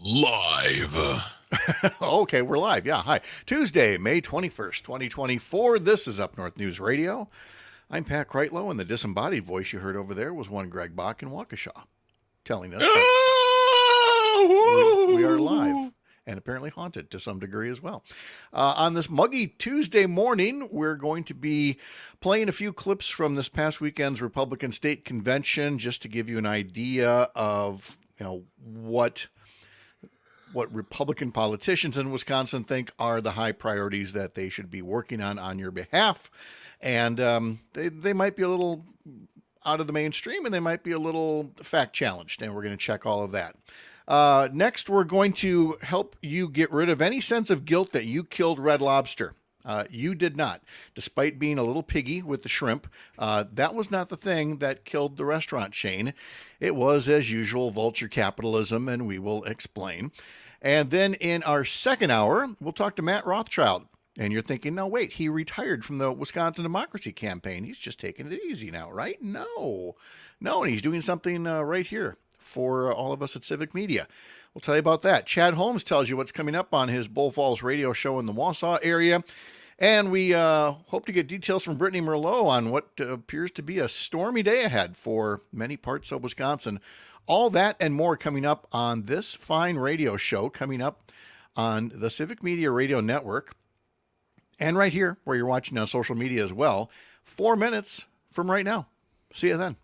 Live. Okay, we're live. Yeah, hi. Tuesday, May 21st, 2024. This is Up North News Radio. I'm Pat Kreitlow, and the disembodied voice you heard over there was one Greg Bach in Waukesha, telling us that we are live and apparently haunted to some degree as well. On this muggy Tuesday morning, we're going to be playing a few clips from this past weekend's Republican State Convention just to give you an idea of, what Republican politicians in Wisconsin think are the high priorities that they should be working on your behalf. And they might be a little out of the mainstream, and they might be a little fact challenged, and we're going to check all of that. Next, we're going to help you get rid of any sense of guilt that you killed Red Lobster. You did not. Despite being a little piggy with the shrimp, that was not the thing that killed the restaurant chain. It was, as usual, vulture capitalism, and we will explain. And then in our second hour, we'll talk to Matt Rothschild. And you're thinking, no, wait, he retired from the Wisconsin Democracy Campaign. He's just taking it easy now, right? No, and he's doing something right here for all of us at Civic Media. We'll tell you about that. Chad Holmes tells you what's coming up on his Bull Falls radio show in the Wausau area. And we hope to get details from Brittany Merlot on what appears to be a stormy day ahead for many parts of Wisconsin. All that and more coming up on this fine radio show, coming up on the Civic Media Radio Network, and right here where you're watching on social media as well, 4 minutes from right now. See you then.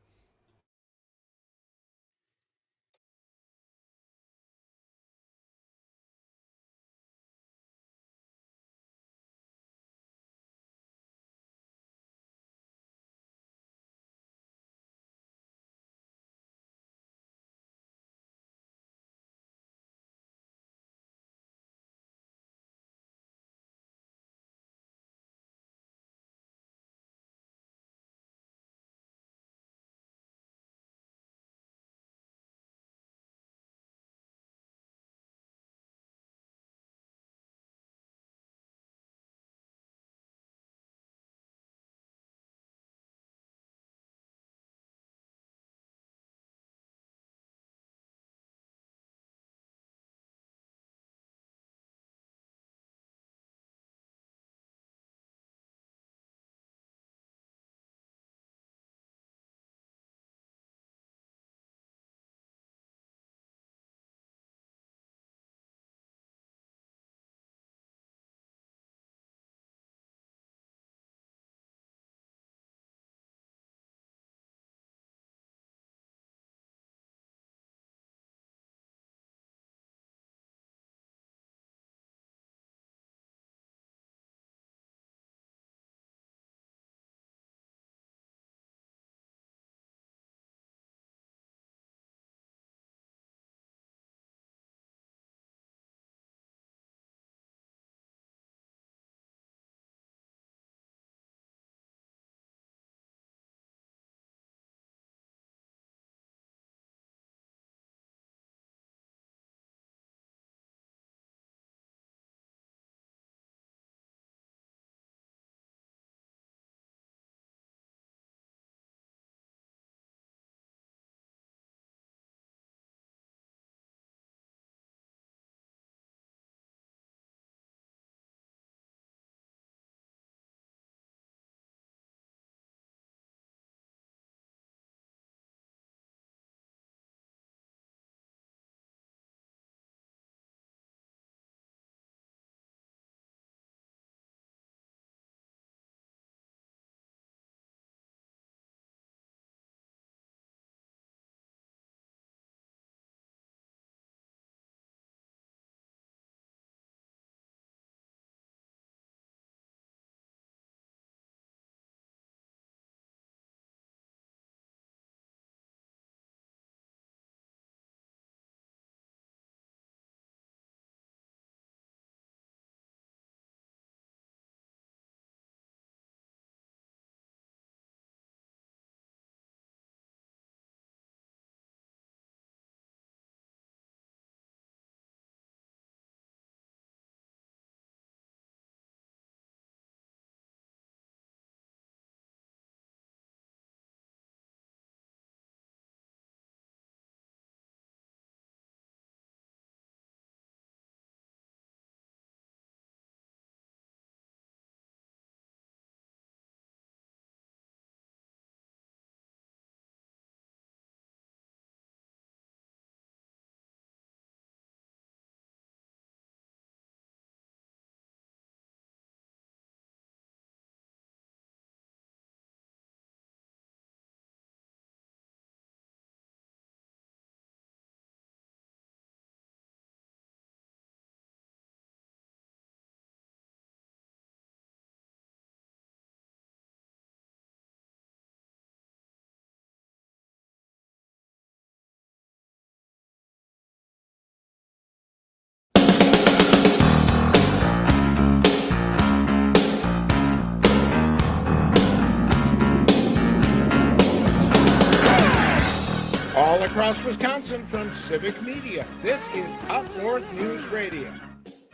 across Wisconsin from Civic Media. This is Up North News Radio.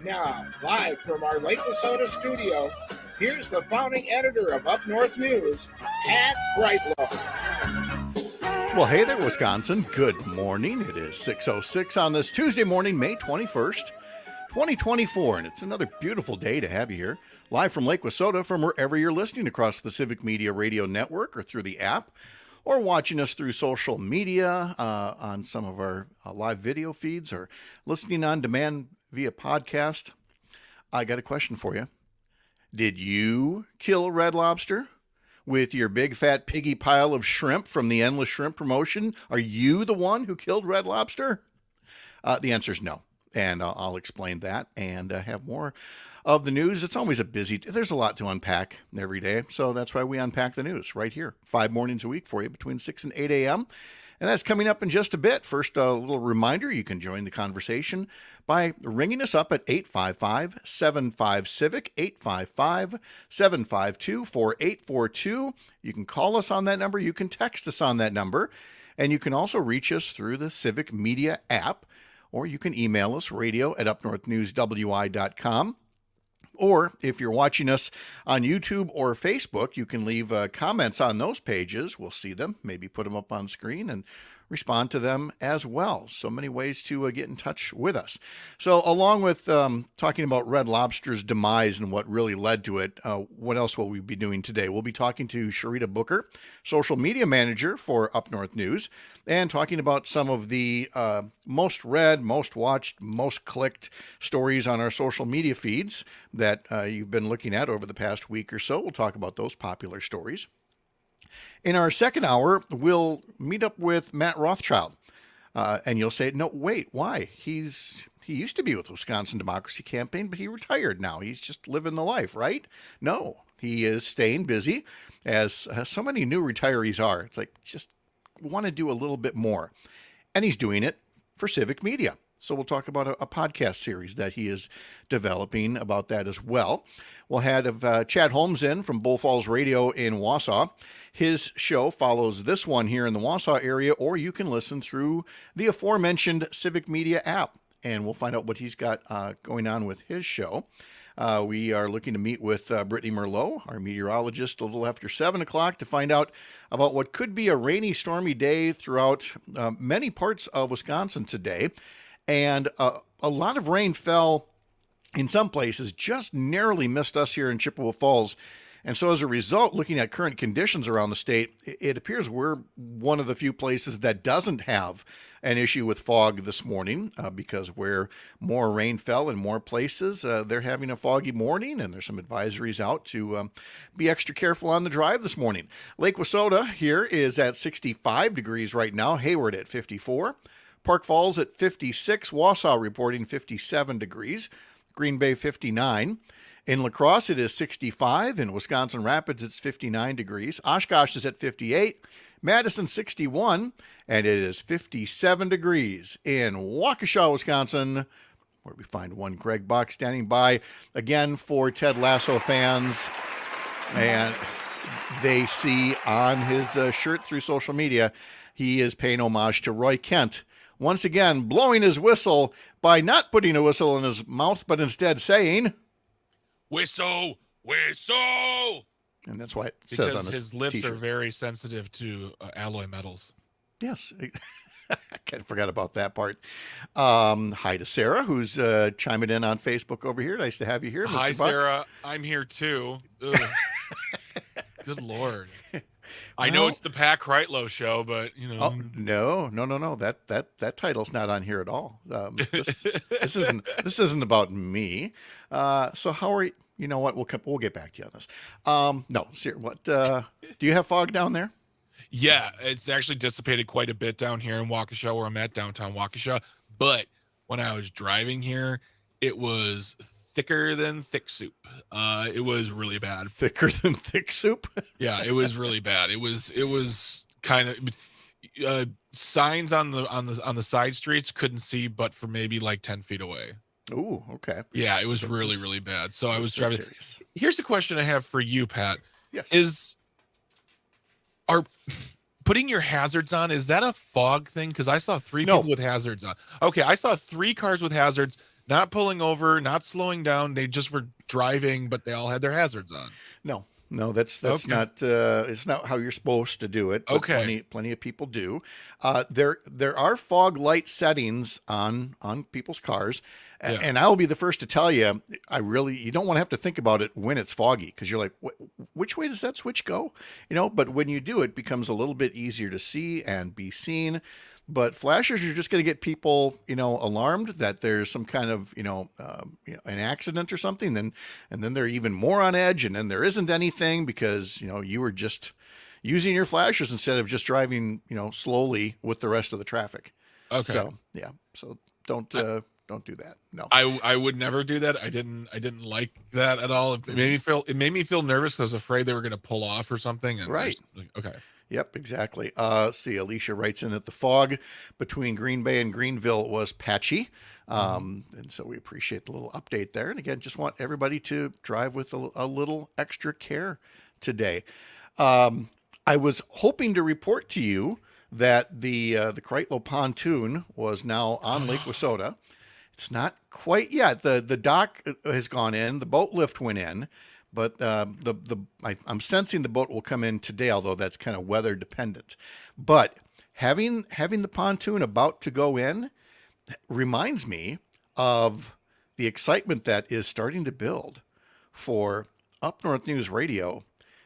Now, live from our Lake Wissota studio, here's the founding editor of Up North News, Pat Brightlow. Well, hey there, Wisconsin. Good morning. It is 6:06 on this Tuesday morning, May 21st, 2024, and it's another beautiful day to have you here, live from Lake Wissota, from wherever you're listening across the Civic Media Radio Network or through the app, or watching us through social media on some of our live video feeds, or listening on demand via podcast. I got a question for you. Did you kill a red lobster with your big fat piggy pile of shrimp from the Endless Shrimp promotion? Are you the one who killed red lobster? The answer is no. And I'll explain that and have more of the news. It's always there's a lot to unpack every day. So that's why we unpack the news right here, 5 mornings a week for you between 6 and 8 a.m. And that's coming up in just a bit. First, a little reminder, you can join the conversation by ringing us up at 855-75-CIVIC, 855-752-4842. You can call us on that number. You can text us on that number. And you can also reach us through the Civic Media app, or you can email us, radio@upnorthnewswi.com. Or if you're watching us on YouTube or Facebook, you can leave comments on those pages. We'll see them, maybe put them up on screen and respond to them as well. So many ways to get in touch with us. So along with talking about Red Lobster's demise and what really led to it, what else will we be doing today? We'll be talking to Sharita Booker, social media manager for Up North News, and talking about some of the most read, most watched, most clicked stories on our social media feeds that you've been looking at over the past week or so. We'll talk about those popular stories. In our second hour, we'll meet up with Matt Rothschild. And you'll say, no, wait, why? He used to be with Wisconsin Democracy Campaign, but he retired now. He's just living the life, right? No, he is staying busy, as so many new retirees are. It's like, just want to do a little bit more. And he's doing it for Civic Media. So we'll talk about a podcast series that he is developing about that as well. We'll have Chad Holmes in from Bull Falls Radio in Wausau. His show follows this one here in the Wausau area, or you can listen through the aforementioned Civic Media app, and we'll find out what he's got going on with his show. We are looking to meet with Brittany Merlot, our meteorologist, a little after 7 o'clock to find out about what could be a rainy, stormy day throughout many parts of Wisconsin today. And a lot of rain fell in some places, just narrowly missed us here in Chippewa Falls. And so as a result, looking at current conditions around the state, it appears we're one of the few places that doesn't have an issue with fog this morning, because where more rain fell in more places, they're having a foggy morning, and there's some advisories out to be extra careful on the drive this morning. Lake Wissota here is at 65 degrees right now, Hayward at 54. Park Falls at 56, Wausau reporting 57 degrees, Green Bay 59. In La Crosse, it is 65. In Wisconsin Rapids, it's 59 degrees. Oshkosh is at 58. Madison 61, and it is 57 degrees in Waukesha, Wisconsin, where we find one Greg Buck standing by again for Ted Lasso fans. And they see on his shirt through social media, he is paying homage to Roy Kent, once again blowing his whistle by not putting a whistle in his mouth, but instead saying, "Whistle, whistle." And that's why it says on his lips t-shirt. are very sensitive to alloy metals. Yes. I kind of forgot about that part. Hi to Sarah, who's chiming in on Facebook over here. Nice to have you here, Mr. Hi, Buck. Sarah. I'm here too. Good Lord. I know it's the Pat Kreitlow show, but you know. Oh, no. That title's not on here at all. This isn't about me. So how are you? You know what? We'll get back to you on this. No, seriously, what? Do you have fog down there? Yeah, it's actually dissipated quite a bit down here in Waukesha, where I'm at, downtown Waukesha. But when I was driving here, it was thicker than thick soup. It was really bad. Thicker than thick soup? Yeah, it was really bad. It was kind of signs on the side streets couldn't see, but for maybe like 10 feet away. Ooh, okay. Yeah, it was really bad. So I was driving. Serious. Here's the question I have for you, Pat. Yes. Are putting your hazards on, is that a fog thing? Because I saw three No. people with hazards on. Okay, I saw 3 cars with hazards, not pulling over, not slowing down. They just were driving, but they all had their hazards on. No, that's Okay. not it's not how you're supposed to do it. But Okay. plenty of people do. There are fog light settings on people's cars, Yeah. and I'll be the first to tell you, you don't want to have to think about it when it's foggy, because you're like, which way does that switch go? But when you do, it becomes a little bit easier to see and be seen. But flashers are just going to get people, alarmed that there's some kind of, an accident or something. And then they're even more on edge. And then there isn't anything because, you were just using your flashers instead of just driving, slowly with the rest of the traffic. Okay. So, yeah. So don't do that. No. I would never do that. I didn't like that at all. It made me feel nervous because I was afraid they were going to pull off or something. And Right. Okay. Yep, exactly. See, Alicia writes in that the fog between Green Bay and Greenville was patchy. And so we appreciate the little update there. And again, just want everybody to drive with a little extra care today. I was hoping to report to you that the Kreitlow pontoon was now on Lake Wissota. It's not quite yet. The dock has gone in. The boat lift went in. But I'm sensing the boat will come in today, although that's kind of weather dependent. But having the pontoon about to go in reminds me of the excitement that is starting to build for Up North News Radio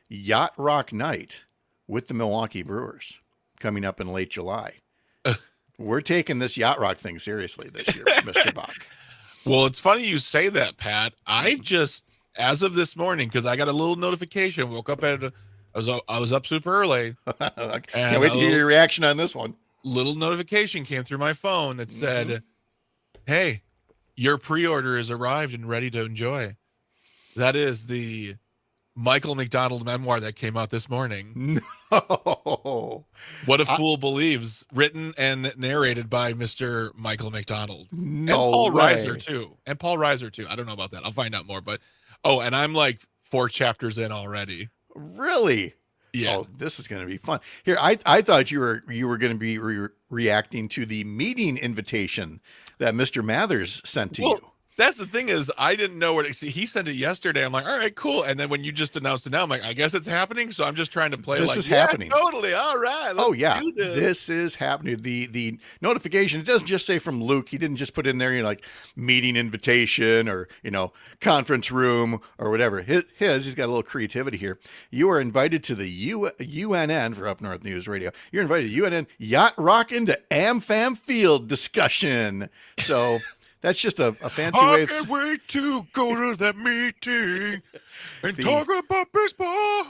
Yacht Rock Night with the Milwaukee Brewers coming up in late July. We're taking this Yacht Rock thing seriously this year, Mr. Bach. Well, it's funny you say that, Pat. I just, as of this morning, because I got a little notification, woke up I was up super early. Can't wait to hear your reaction on this one. Little notification came through my phone that said, "Hey, your pre-order is arrived and ready to enjoy." That is the Michael McDonald memoir that came out this morning. No. What a Fool Believes, written and narrated by Mr. Michael McDonald. No and Paul way. Reiser too. I don't know about that. I'll find out more. But and I'm like 4 chapters in already. Really? Yeah. Oh, this is going to be fun. Here, I thought you were going to be reacting to the meeting invitation that Mr. Mathers sent to you. That's the thing is, I didn't know what he sent it yesterday. I'm like, all right, cool. And then when you just announced it now, I'm like, I guess it's happening. So I'm just trying to play. This is happening. Totally. All right. Let's do this is happening. The notification, it doesn't just say from Luke. He didn't just put in there, like meeting invitation or, conference room or whatever. He's got a little creativity here. You are invited to the UNN for Up North News Radio. You're invited to UNN Yacht Rockin' to AmFam Field discussion. So that's just a fancy way of... I can't wait to go to that meeting and talk about baseball.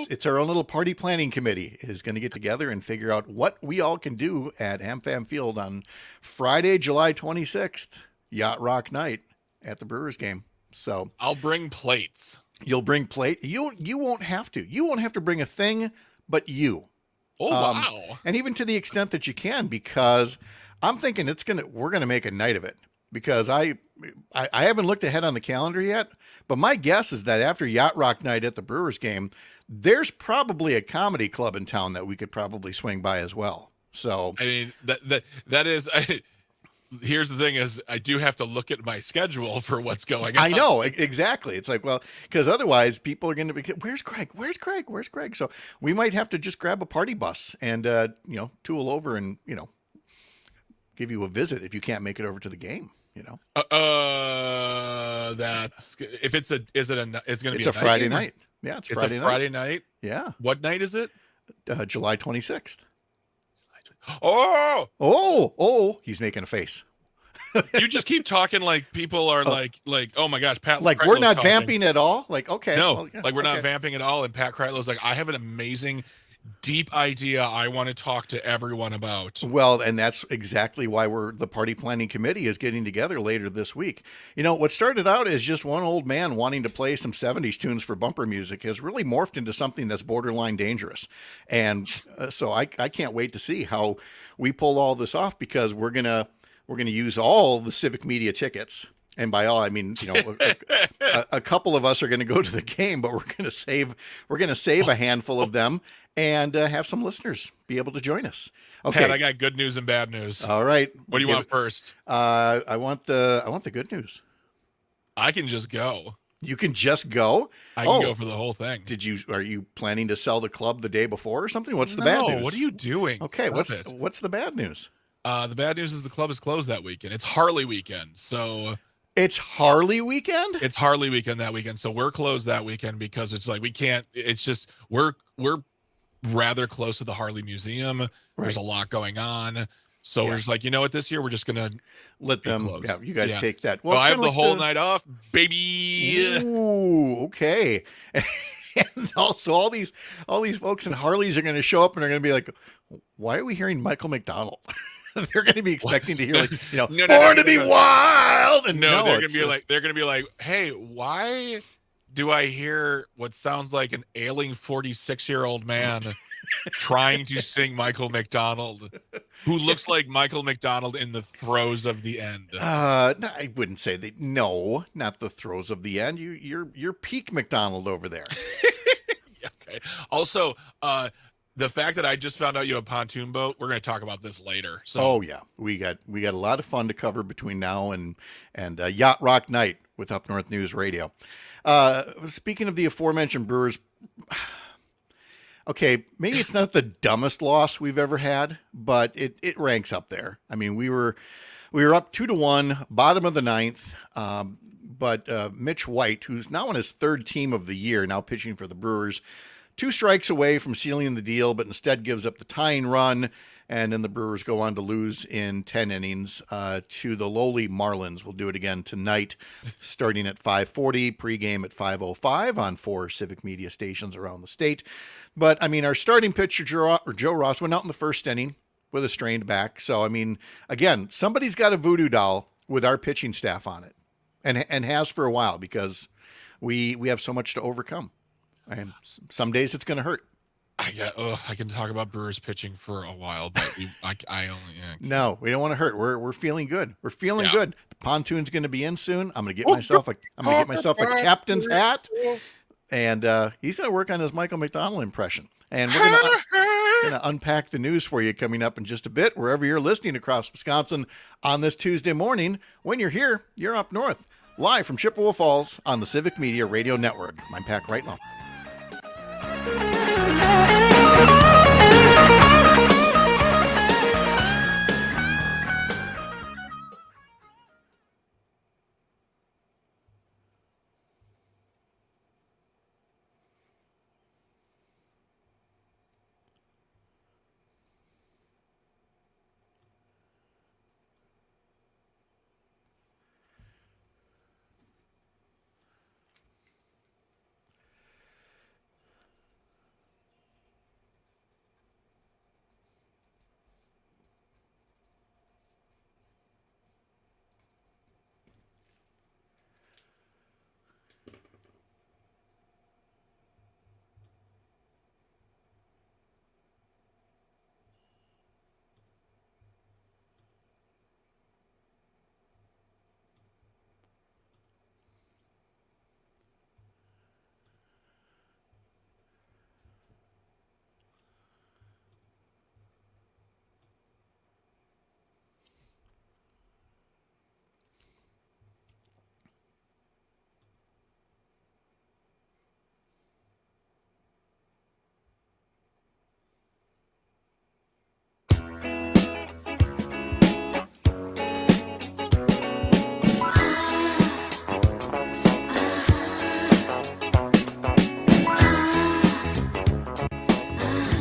It's our own little party planning committee is going to get together and figure out what we all can do at AmFam Field on Friday, July 26th, Yacht Rock Night at the Brewers game. So I'll bring plates. You'll bring plate. You won't have to. You won't have to bring a thing, but you. Oh, wow. And even to the extent that you can, because I'm thinking we're gonna make a night of it, because I haven't looked ahead on the calendar yet, but my guess is that after Yacht Rock Night at the Brewers game, there's probably a comedy club in town that we could probably swing by as well. So I mean that is. Here's the thing: is I do have to look at my schedule for what's going on. I know exactly. It's like, well, because otherwise people are going to be, where's Craig? Where's Craig? Where's Craig? So we might have to just grab a party bus and tool over and give you a visit if you can't make it over to the game. That's if it's going to be a Friday night. Yeah, it's Friday night. Friday night. Yeah. What night is it? July 26th. Oh, he's making a face. You just keep talking like people are like, oh my gosh, Pat. Like we're not vamping at all. Like, okay. No, well, yeah, like we're not vamping at all. And Pat Kreitlow's like, I have an amazing, deep idea I want to talk to everyone about. Well, and that's exactly why the party planning committee is getting together later this week. What started out as just one old man wanting to play some 70s tunes for bumper music has really morphed into something that's borderline dangerous. And so I can't wait to see how we pull all this off, because we're gonna use all the civic media tickets And by all, I mean, a couple of us are going to go to the game, but we're going to save a handful of them and have some listeners be able to join us. Okay, Pat, I got good news and bad news. All right. What do you want first? I want the good news. I can just go. You can just go? I can go for the whole thing. Are you planning to sell the club the day before or something? What's the bad news? What are you doing? Okay, what's the bad news? The bad news is the club is closed that weekend. It's Harley weekend. So it's Harley weekend? It's Harley weekend that weekend. So we're closed that weekend because it's like we can't, it's just we're rather close to the Harley Museum. Right. There's a lot going on. So we're just like, you know what, this year we're just gonna let them closed. Yeah, you guys take that. Well, I have the whole night off, baby. Ooh, okay. And also all these folks in Harleys are gonna show up and they're gonna be like, why are we hearing Michael McDonald? They're going to be expecting to hear, like, Born to be Wild. And they're going to be like, hey, why do I hear what sounds like an ailing 46-year-old man trying to sing Michael McDonald, who looks like Michael McDonald in the throes of the end? No, I wouldn't say that. No, not the throes of the end. You're peak McDonald over there. Okay. Also, the fact that I just found out you have a pontoon boat, we're going to talk about this later. So, we got a lot of fun to cover between now and Yacht Rock Night with Up North News Radio. Speaking of the aforementioned Brewers, okay, maybe it's not the dumbest loss we've ever had, but it ranks up there. I mean, we were up 2-1, bottom of the ninth. But Mitch White, who's now on his third team of the year, now pitching for the Brewers, 2 strikes away from sealing the deal, but instead gives up the tying run, and then the Brewers go on to lose in 10 innings to the lowly Marlins. We'll do it again tonight, starting at 5:40, pregame at 5:05 on 4 Civic Media stations around the state. But, I mean, our starting pitcher, Joe Ross, went out in the first inning with a strained back. So, I mean, again, somebody's got a voodoo doll with our pitching staff on it, and has for a while, because we have so much to overcome. And some days it's going to hurt. I can talk about Brewers pitching for a while, but No, we don't want to hurt. We're feeling good. We're feeling good. The pontoon's going to be in soon. I'm going to get myself a captain's hat, and he's going to work on his Michael McDonald impression. And we're going to unpack the news for you coming up in just a bit, wherever you're listening across Wisconsin on this Tuesday morning. When you're here, you're up north, live from Chippewa Falls on the Civic Media Radio Network. I'm Pat Reitnall.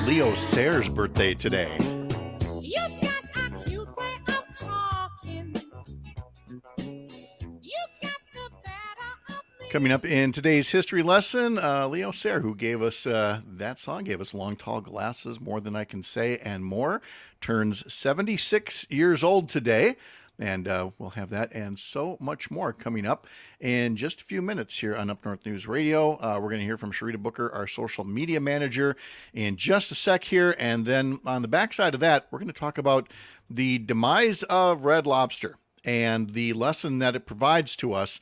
Leo Sayre's birthday today. You've got a cute way of talking. You got the better of me. Coming up in today's history lesson, Leo Sayre, who gave us that song, gave us Long Tall Glasses, More Than I Can Say, and more, turns 76 years old today. And we'll have that and so much more coming up in just a few minutes here on Up North News Radio. We're going to hear from Sharita Booker, our social media manager, in just a sec here. And then on the backside of that, we're going to talk about the demise of Red Lobster and the lesson that it provides to us.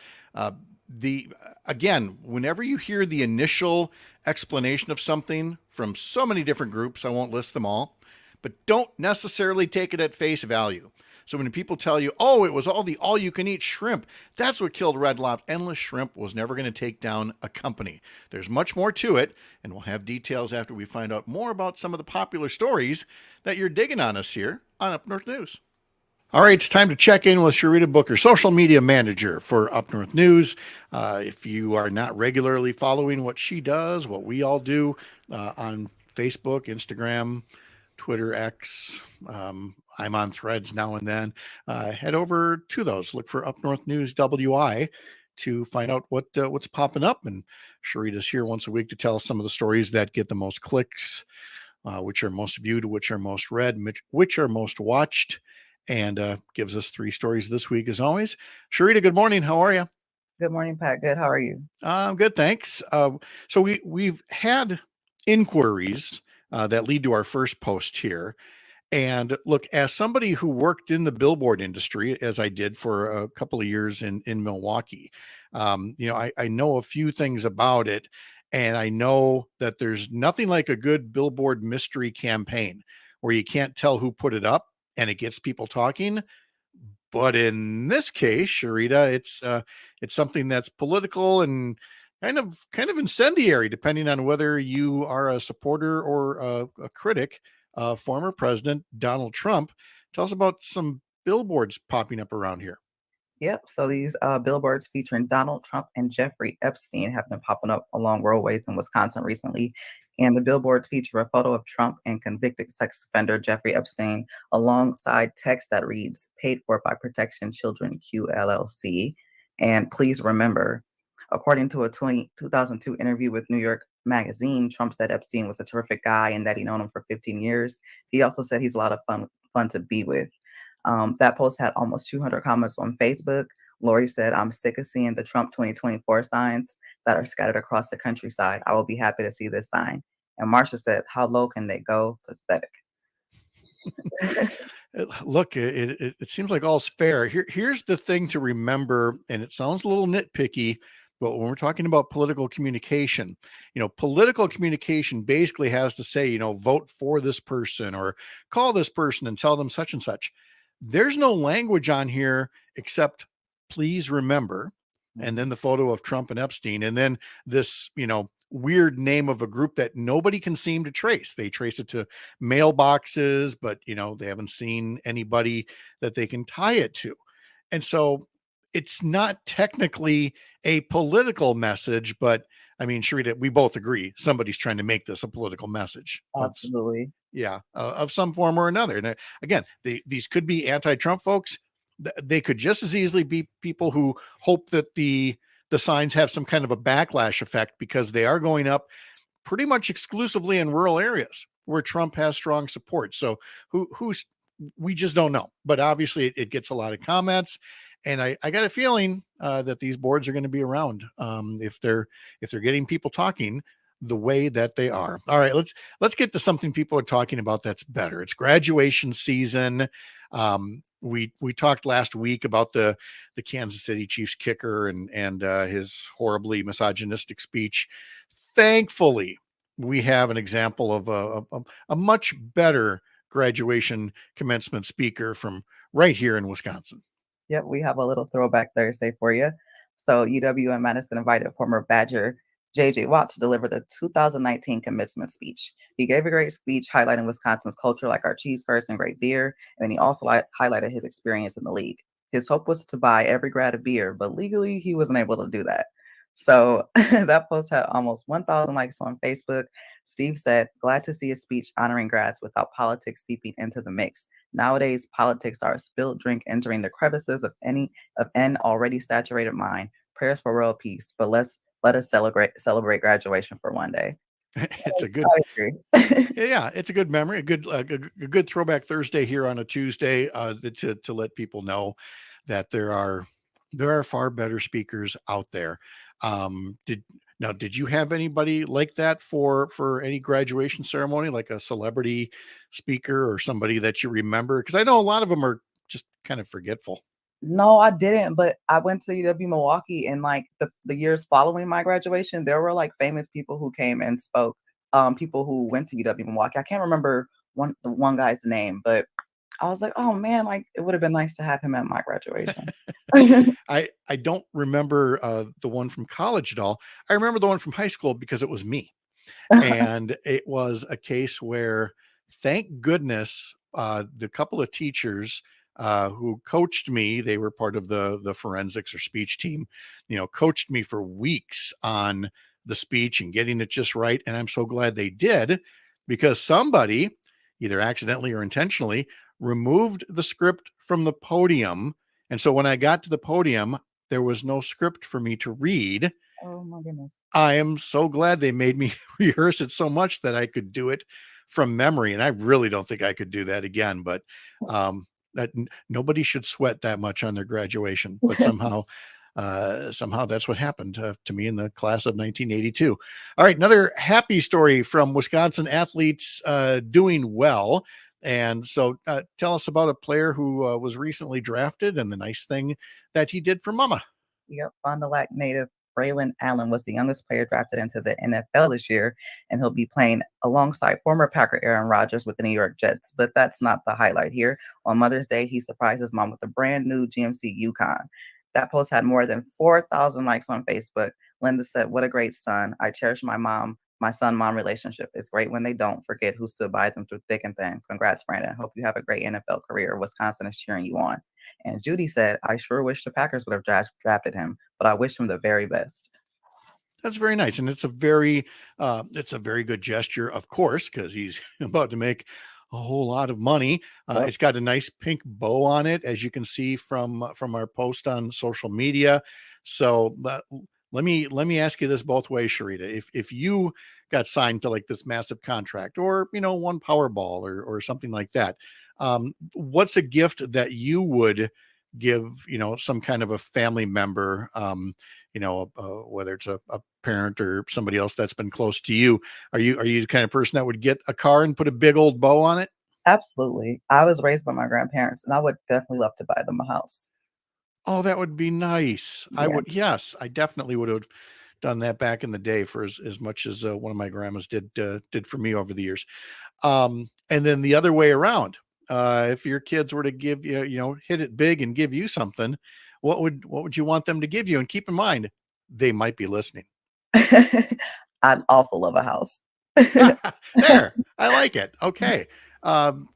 Again, whenever you hear the initial explanation of something from so many different groups, I won't list them all, but don't necessarily take it at face value. So when people tell you, oh, it was all you can eat shrimp, that's what killed Red Lobster. Endless Shrimp was never going to take down a company. There's much more to it, and we'll have details after we find out more about some of the popular stories that you're digging on us here on Up North News. All right, it's time to check in with Sharita Booker, social media manager for Up North News. If you are not regularly following what she does, what we all do on Facebook, Instagram, Twitter, X, I'm on Threads now and then. Head over to those. Look for Up North News WI to find out what's popping up. And Sharita's here once a week to tell us some of the stories that get the most clicks, which are most viewed, which are most read, which are most watched, and gives us 3 stories this week as always. Sharita, good morning. How are you? Good morning, Pat. Good. How are you? I'm good, thanks. So we've had inquiries that lead to our first post here. And look, as somebody who worked in the billboard industry, as I did for a couple of years in Milwaukee, I know a few things about it. And I know that there's nothing like a good billboard mystery campaign where you can't tell who put it up and it gets people talking. But in this case, Sharita, it's something that's political and kind of incendiary, depending on whether you are a supporter or a critic of former President Donald Trump. Tell us about some billboards popping up around here. Yep. So these billboards featuring Donald Trump and Jeffrey Epstein have been popping up along roadways in Wisconsin recently. And the billboards feature a photo of Trump and convicted sex offender Jeffrey Epstein alongside text that reads, "Paid for by Protection Children Q LLC." And please remember, according to a 2002 interview with New York Magazine, Trump said Epstein was a terrific guy and that he known him for 15 years. He also said he's a lot of fun to be with. That post had almost 200 comments on Facebook. Lori said, "I'm sick of seeing the Trump 2024 signs that are scattered across the countryside. I will be happy to see this sign." And Marsha said, "How low can they go? Pathetic." Look, it seems like all's fair. Here's the thing to remember, and it sounds a little nitpicky, but when we're talking about political communication, political communication basically has to say, vote for this person or call this person and tell them such and such. There's no language on here except please remember, and then the photo of Trump and Epstein, and then this, weird name of a group that nobody can seem to trace. They trace it to mailboxes, but they haven't seen anybody that they can tie it to. And so it's not technically a political message, but I mean, Sharita, we both agree somebody's trying to make this a political message. Absolutely. Of some form or another. And again, these could be anti-Trump folks. They could just as easily be people who hope that the signs have some kind of a backlash effect because they are going up pretty much exclusively in rural areas where Trump has strong support. So we just don't know. But obviously it gets a lot of comments. And I got a feeling that these boards are going to be around if they're getting people talking the way that they are. All right, let's get to something people are talking about that's better. It's graduation season. We talked last week about the Kansas City Chiefs kicker and his horribly misogynistic speech. Thankfully, we have an example of a much better graduation commencement speaker from right here in Wisconsin. Yep, we have a little throwback Thursday for you. So UW and Madison invited former Badger J.J. Watt to deliver the 2019 commencement speech. He gave a great speech highlighting Wisconsin's culture like our cheese first and great beer, and he also highlighted his experience in the league. His hope was to buy every grad a beer, but legally he wasn't able to do that. So that post had almost 1,000 likes on Facebook. Steve said, "Glad to see a speech honoring grads without politics seeping into the mix. Nowadays, politics are a spilled drink entering the crevices of an already saturated mind. Prayers for world peace, but let us celebrate graduation for one day." It's a good, I agree. yeah, it's a good memory, a good throwback Thursday here on a Tuesday to let people know that there are far better speakers out there. Did you have anybody like that for any graduation ceremony, like a celebrity speaker or somebody that you remember? Because I know a lot of them are just kind of forgetful. No, I didn't, but I went to UW Milwaukee, and like the years following my graduation, there were like famous people who came and spoke. People who went to UW Milwaukee. I can't remember one guy's name, but I was like, oh man, like it would have been nice to have him at my graduation. I don't remember the one from college at all. I remember the one from high school because it was me. And it was a case where, thank goodness, the couple of teachers who coached me, they were part of the forensics or speech team, coached me for weeks on the speech and getting it just right. And I'm so glad they did, because somebody, either accidentally or intentionally, removed the script from the podium. And so when I got to the podium, there was no script for me to read. Oh my goodness. I am so glad they made me rehearse it so much that I could do it from memory. And I really don't think I could do that again, but nobody should sweat that much on their graduation. But somehow that's what happened to me in the class of 1982. All right, another happy story from Wisconsin athletes doing well. And so tell us about a player who was recently drafted and the nice thing that he did for mama. Yep, Fond du Lac native Braylon Allen was the youngest player drafted into the NFL this year, and he'll be playing alongside former Packer Aaron Rodgers with the New York Jets. But that's not the highlight here. On Mother's Day, he surprised his mom with a brand new GMC Yukon. That post had more than 4,000 likes on Facebook. Linda said, "What a great son. I cherish my son-mom relationship. It's great when they don't forget who stood by them through thick and thin. Congrats, Brandon. Hope you have a great NFL career. Wisconsin is cheering you on." And Judy said, "I sure wish the Packers would have drafted him, but I wish him the very best." That's very nice, and it's a very good gesture, of course, because he's about to make a whole lot of money. Yep. It's got a nice pink bow on it, as you can see from our post on social media. So let me ask you this both ways, Sharita. If you got signed to like this massive contract, or one Powerball or something like that, what's a gift that you would give some kind of a family member? Whether it's a parent or somebody else that's been close to you. Are you the kind of person that would get a car and put a big old bow on it? Absolutely. I was raised by my grandparents, and I would definitely love to buy them a house. Oh, that would be nice. Yeah. Yes, I definitely would have done that back in the day for as much as one of my grandmas did for me over the years. And then the other way around, if your kids were to give you, hit it big and give you something, what would you want them to give you? And keep in mind, they might be listening. I'd also love a house. There, I like it. Okay.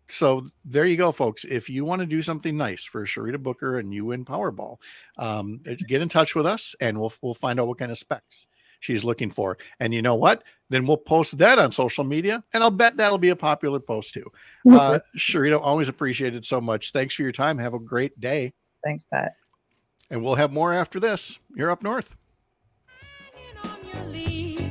So there you go, folks. If you want to do something nice for Sharita Booker and you win Powerball, get in touch with us and we'll find out what kind of specs she's looking for. And you know what? Then we'll post that on social media, and I'll bet that'll be a popular post too. Sharita, always appreciated so much. Thanks for your time. Have a great day. Thanks, Pat. And we'll have more after this. You're up north. On your lead.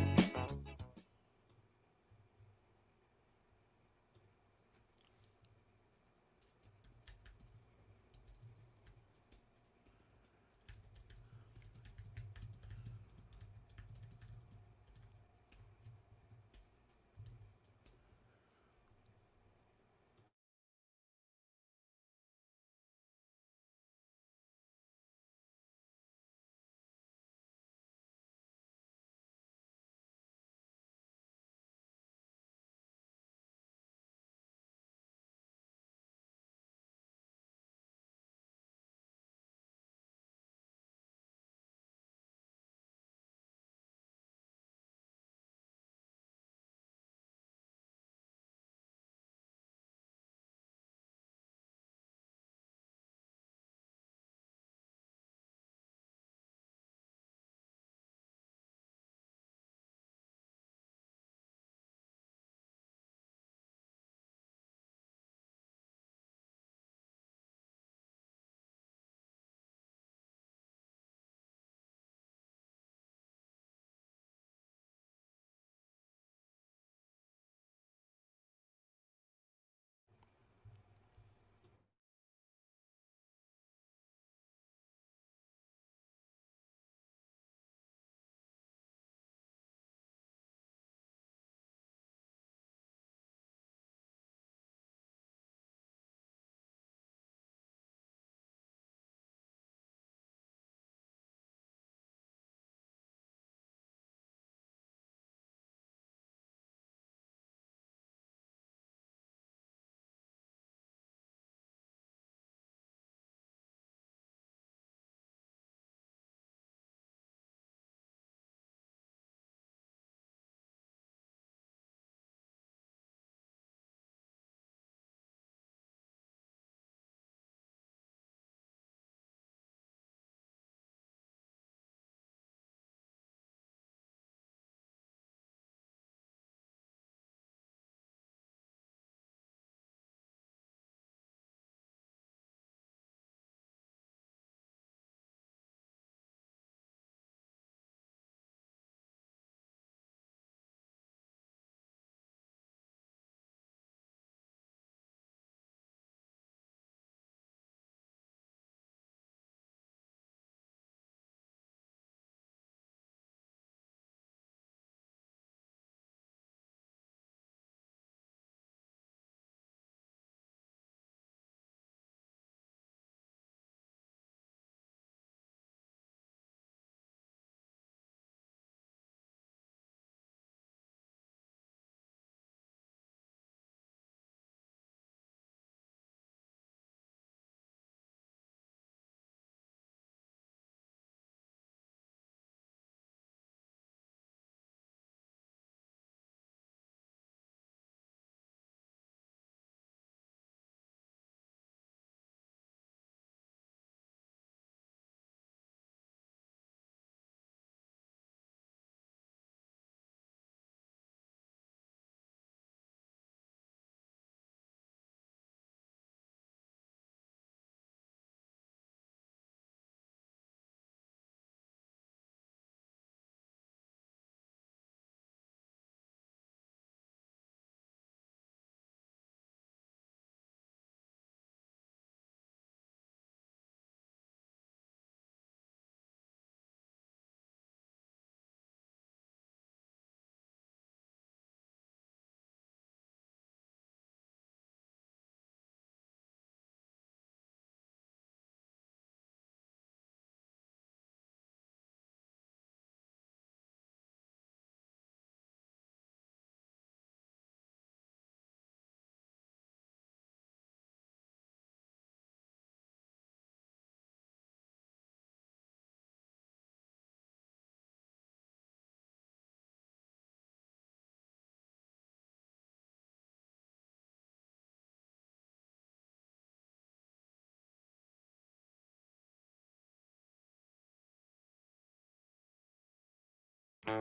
Play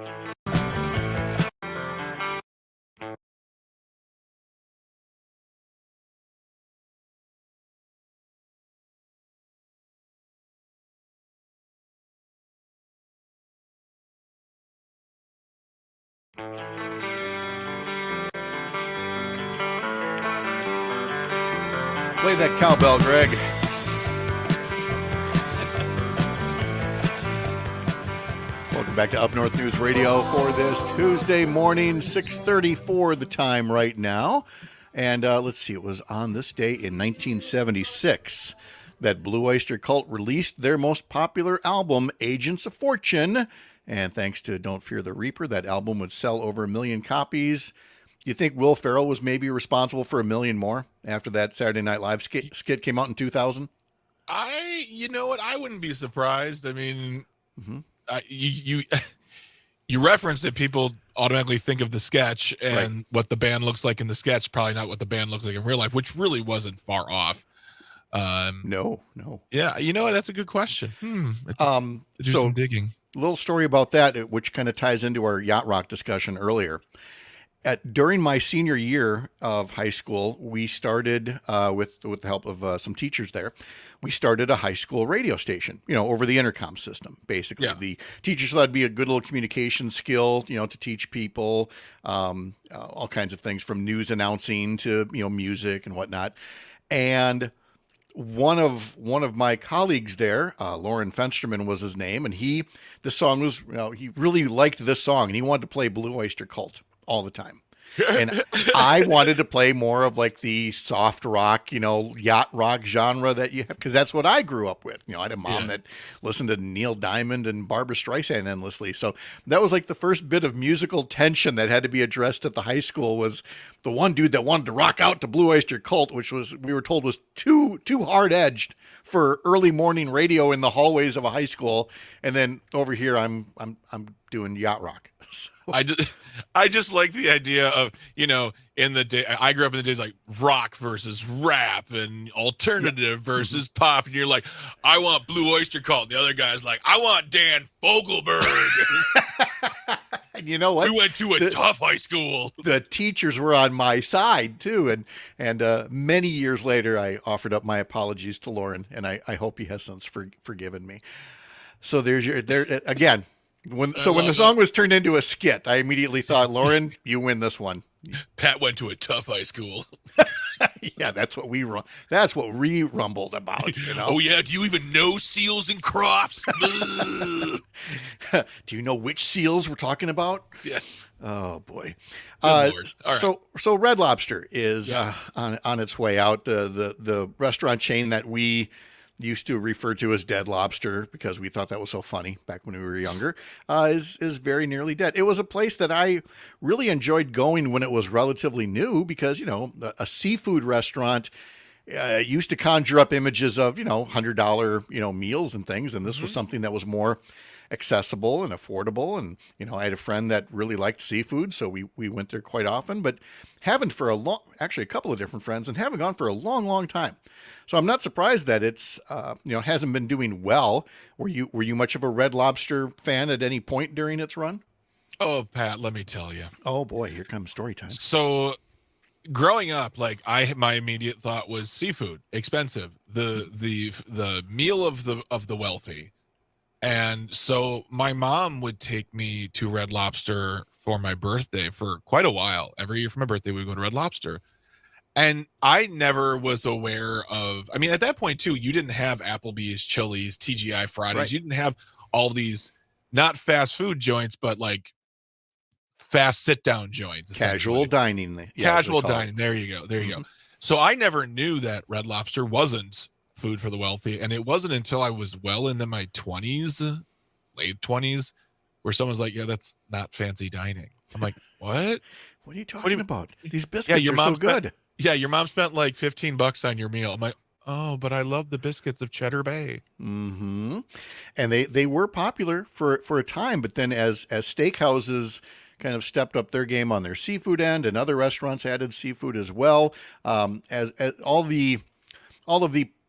that cowbell, Greg. Welcome back to Up North News Radio for this Tuesday morning, 6:34 the time right now. And let's see, it was on this day in 1976 that Blue Oyster Cult released their most popular album, Agents of Fortune. And thanks to Don't Fear the Reaper, that album would sell over 1 million copies. Do you think Will Ferrell was maybe responsible for 1 million more after that Saturday Night Live skit came out in 2000? You know what? I wouldn't be surprised. I mean, Mm-hmm. You referenced that people automatically think of the sketch and Right. what the band looks like in the sketch, probably not what the band looks like in real life, which really wasn't far off. No. Yeah, you know what? That's a good question. Do So some digging. a little story about that, which kind of ties into our yacht rock discussion earlier. During my senior year of high school, we started with the help of some teachers there. We started a high school radio station, over the intercom system. Basically, Yeah. The teachers thought it'd be a good little communication skill, to teach people all kinds of things from news announcing to music and whatnot. And one of my colleagues there, Lauren Fensterman was his name, and he really liked this song, and he wanted to play Blue Oyster Cult all the time. And I wanted to play more of like the soft rock, yacht rock genre that you have, because that's what I grew up with. I had a mom that listened to Neil Diamond and Barbra Streisand endlessly. So that was like the first bit of musical tension that had to be addressed at the high school, was the one dude that wanted to rock out to Blue Oyster Cult, which we were told was too hard edged for early morning radio in the hallways of a high school. And then over here, I'm doing yacht rock. So. I just like the idea of, in the day, I grew up in the days like rock versus rap and alternative versus pop. And you're like, I want Blue Oyster Cult. And the other guy's like, I want Dan Fogelberg. And you know what? We went to a tough high school. The teachers were on my side too. And many years later, I offered up my apologies to Lauren, and I hope he has since forgiven me. So there again. When the song was turned into a skit, I immediately thought, Lauren, you win this one. Pat went to a tough high school. Yeah, that's what we rumbled about. Oh yeah, do you even know seals and crofts? Do you know which seals we're talking about? Yeah. Oh boy. Good Lord. All right. So Red Lobster is on its way out. The restaurant chain that we used to refer to as Dead Lobster, because we thought that was so funny back when we were younger, is very nearly dead. It was a place that I really enjoyed going when it was relatively new, because, a seafood restaurant used to conjure up images of, $100, meals and things. And this was something that was more accessible and affordable. And, I had a friend that really liked seafood, so we went there quite often, but haven't for actually a couple of different friends, and haven't gone for a long, long time. So I'm not surprised that it's, hasn't been doing well. Were you much of a Red Lobster fan at any point during its run? Oh, Pat, let me tell you. Oh boy, here comes story time. So growing up, my immediate thought was seafood, expensive, the meal of the wealthy. And so my mom would take me to Red Lobster for my birthday for quite a while. Every year for my birthday, we'd go to Red Lobster. And I never was aware of, at that point too, you didn't have Applebee's, Chili's, TGI Fridays. Right. You didn't have all these, not fast food joints, but like fast sit down joints. Casual dining. Casual dining. There you go. There you go. So I never knew that Red Lobster wasn't food for the wealthy. And it wasn't until I was well into my 20s, late 20s, where someone's like, yeah, that's not fancy dining. I'm like, what? What are you talking about? These biscuits your are so mom good. Your mom spent like $15 on your meal. I'm like, oh, but I love the biscuits of Cheddar Bay. Mm-hmm. And they were popular for a time, but then as steakhouses kind of stepped up their game on their seafood end, and other restaurants added seafood as well, as all of the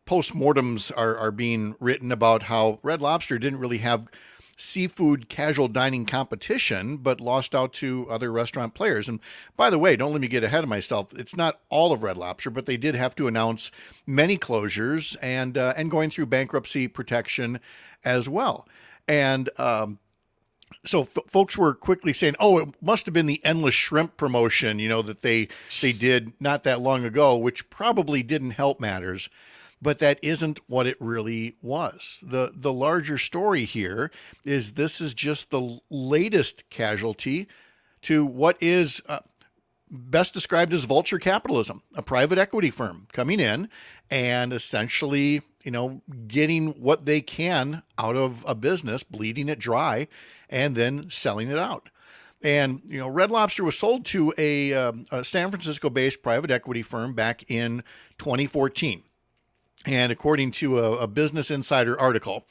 postmortems are being written about how Red Lobster didn't really have seafood casual dining competition, but lost out to other restaurant players. And by the way, don't let me get ahead of myself. It's not all of Red Lobster, but they did have to announce many closures and going through bankruptcy protection as well. And so folks were quickly saying, "Oh, it must have been the endless shrimp promotion, that they did not that long ago," which probably didn't help matters. But that isn't what it really was. The larger story here is this is just the latest casualty to what is best described as vulture capitalism, a private equity firm coming in and essentially, getting what they can out of a business, bleeding it dry, and then selling it out. And, Red Lobster was sold to a San Francisco-based private equity firm back in 2014. And according to a Business Insider article,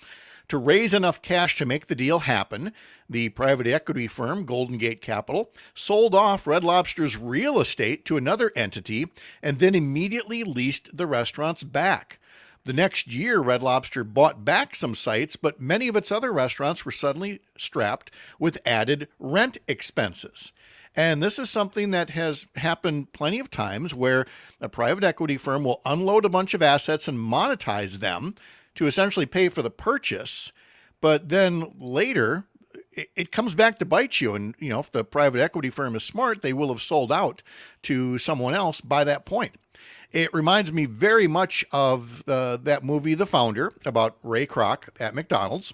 to raise enough cash to make the deal happen, the private equity firm, Golden Gate Capital, sold off Red Lobster's real estate to another entity and then immediately leased the restaurants back. The next year, Red Lobster bought back some sites, but many of its other restaurants were suddenly strapped with added rent expenses. And this is something that has happened plenty of times where a private equity firm will unload a bunch of assets and monetize them to essentially pay for the purchase. But then later, it comes back to bite you. And, if the private equity firm is smart, they will have sold out to someone else by that point. It reminds me very much of that movie, The Founder, about Ray Kroc at McDonald's.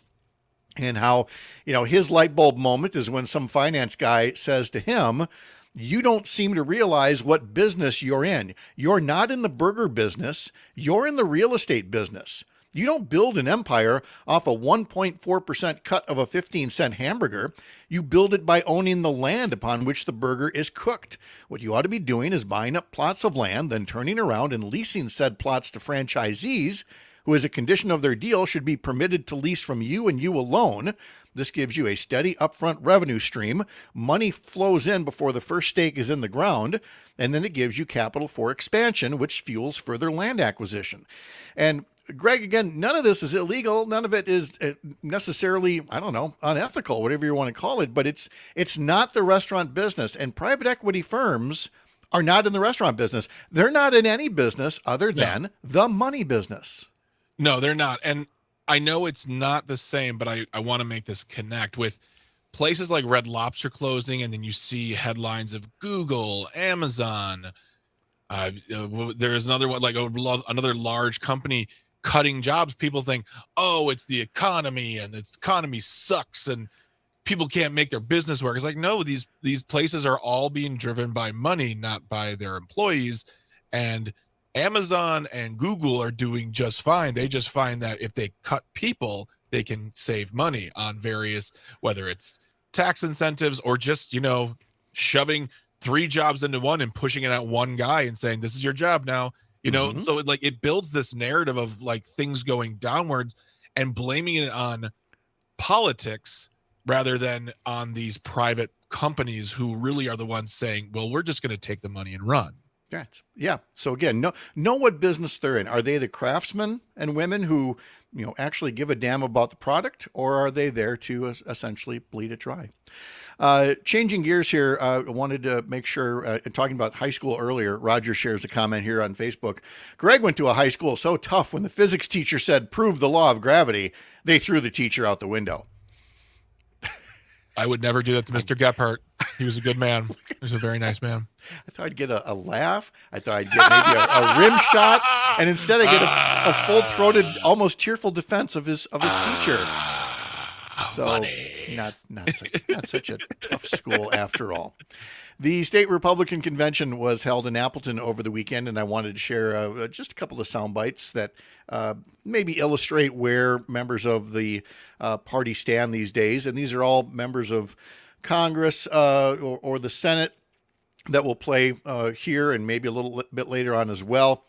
And how, his light bulb moment is when some finance guy says to him, "You don't seem to realize what business you're in. You're not in the burger business. You're in the real estate business. You don't build an empire off a 1.4% cut of a 15-cent hamburger. You build it by owning the land upon which the burger is cooked. What you ought to be doing is buying up plots of land, then turning around and leasing said plots to franchisees who, as a condition of their deal, should be permitted to lease from you and you alone. This gives you a steady upfront revenue stream. Money flows in before the first stake is in the ground, and then it gives you capital for expansion, which fuels further land acquisition." And Greg, again, none of this is illegal. None of it is necessarily, unethical, whatever you want to call it, but it's not the restaurant business. And private equity firms are not in the restaurant business. They're not in any business other than the money business. No, they're not. And I know it's not the same, but I want to make this connect with places like Red Lobster closing, and then you see headlines of Google, Amazon. There's another one, like another large company cutting jobs. People think, "Oh, it's the economy, and the economy sucks, and people can't make their business work." It's like, no, these places are all being driven by money, not by their employees. And Amazon and Google are doing just fine. They just find that if they cut people, they can save money on various, whether it's tax incentives or just, shoving 3 jobs into one and pushing it at one guy and saying, "This is your job now." So it builds this narrative of like things going downwards and blaming it on politics rather than on these private companies who really are the ones saying, "Well, we're just going to take the money and run." Yeah. So again, know what business they're in. Are they the craftsmen and women who, actually give a damn about the product, or are they there to essentially bleed it dry? Changing gears here, I wanted to make sure, talking about high school earlier, Roger shares a comment here on Facebook. Greg went to a high school so tough when the physics teacher said, "Prove the law of gravity," they threw the teacher out the window. I would never do that to Mr. Gephardt. He was a good man. He was a very nice man. I thought I'd get a laugh. I thought I'd get maybe a rim shot, and instead I get a full-throated, almost tearful defense of his teacher. So not such a tough school after all. The state Republican convention was held in Appleton over the weekend, and I wanted to share just a couple of sound bites that maybe illustrate where members of the party stand these days. And these are all members of Congress or the Senate that will play here and maybe a little bit later on as well.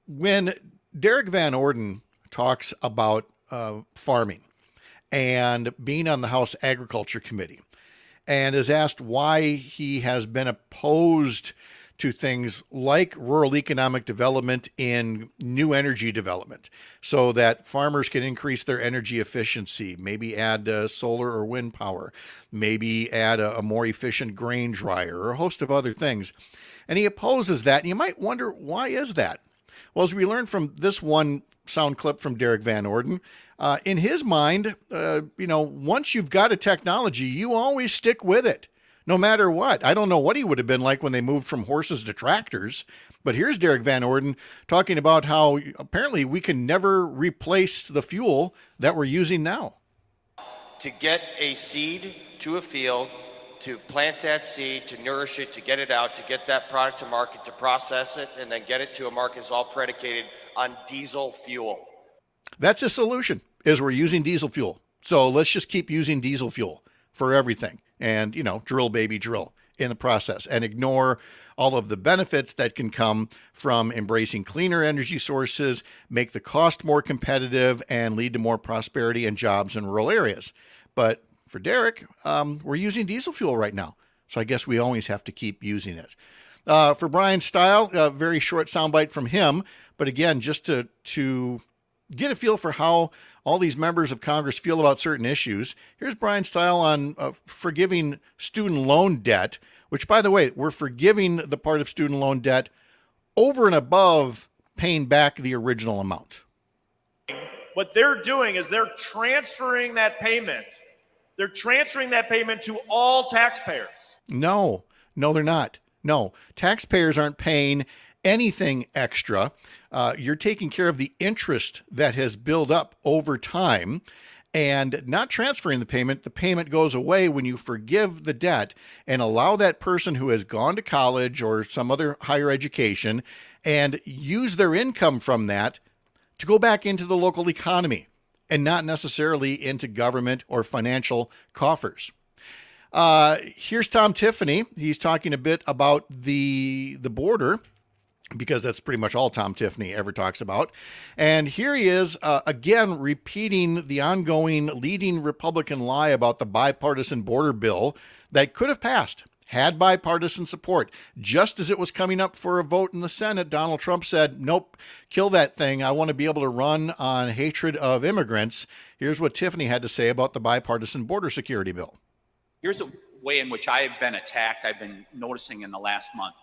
When Derek Van Orden talks about farming and being on the House Agriculture Committee, and is asked why he has been opposed to things like rural economic development in new energy development so that farmers can increase their energy efficiency, maybe add solar or wind power, maybe add a more efficient grain dryer, or a host of other things. And he opposes that. And you might wonder, why is that? Well, as we learned from this one sound clip from Derek Van Orden, in his mind, once you've got a technology, you always stick with it, no matter what. I don't know what he would have been like when they moved from horses to tractors, but here's Derek Van Orden talking about how apparently we can never replace the fuel that we're using now. To get a seed to a field, to plant that seed, to nourish it, to get it out, to get that product to market, to process it, and then get it to a market is all predicated on diesel fuel. That's a solution, is we're using diesel fuel. So let's just keep using diesel fuel for everything and, drill, baby, drill in the process and ignore all of the benefits that can come from embracing cleaner energy sources, make the cost more competitive, and lead to more prosperity and jobs in rural areas. But for Derek, we're using diesel fuel right now. So I guess we always have to keep using it. For Brian Stile, a very short soundbite from him. But again, just to get a feel for how all these members of Congress feel about certain issues, here's Brian Stile on forgiving student loan debt, which, by the way, we're forgiving the part of student loan debt over and above paying back the original amount. What they're doing is they're transferring that payment. They're transferring that payment to all taxpayers. No, they're not. No, taxpayers aren't paying anything extra. You're taking care of the interest that has built up over time and not transferring the payment. The payment goes away when you forgive the debt and allow that person who has gone to college or some other higher education and use their income from that to go back into the local economy and not necessarily into government or financial coffers. Here's Tom Tiffany. He's talking a bit about the border, because that's pretty much all Tom Tiffany ever talks about. And here he is, again, repeating the ongoing leading Republican lie about the bipartisan border bill that could have passed, had bipartisan support. Just as it was coming up for a vote in the Senate, Donald Trump said, nope, kill that thing. I want to be able to run on hatred of immigrants. Here's what Tiffany had to say about the bipartisan border security bill. Here's a way in which I have been attacked, I've been noticing in the last month.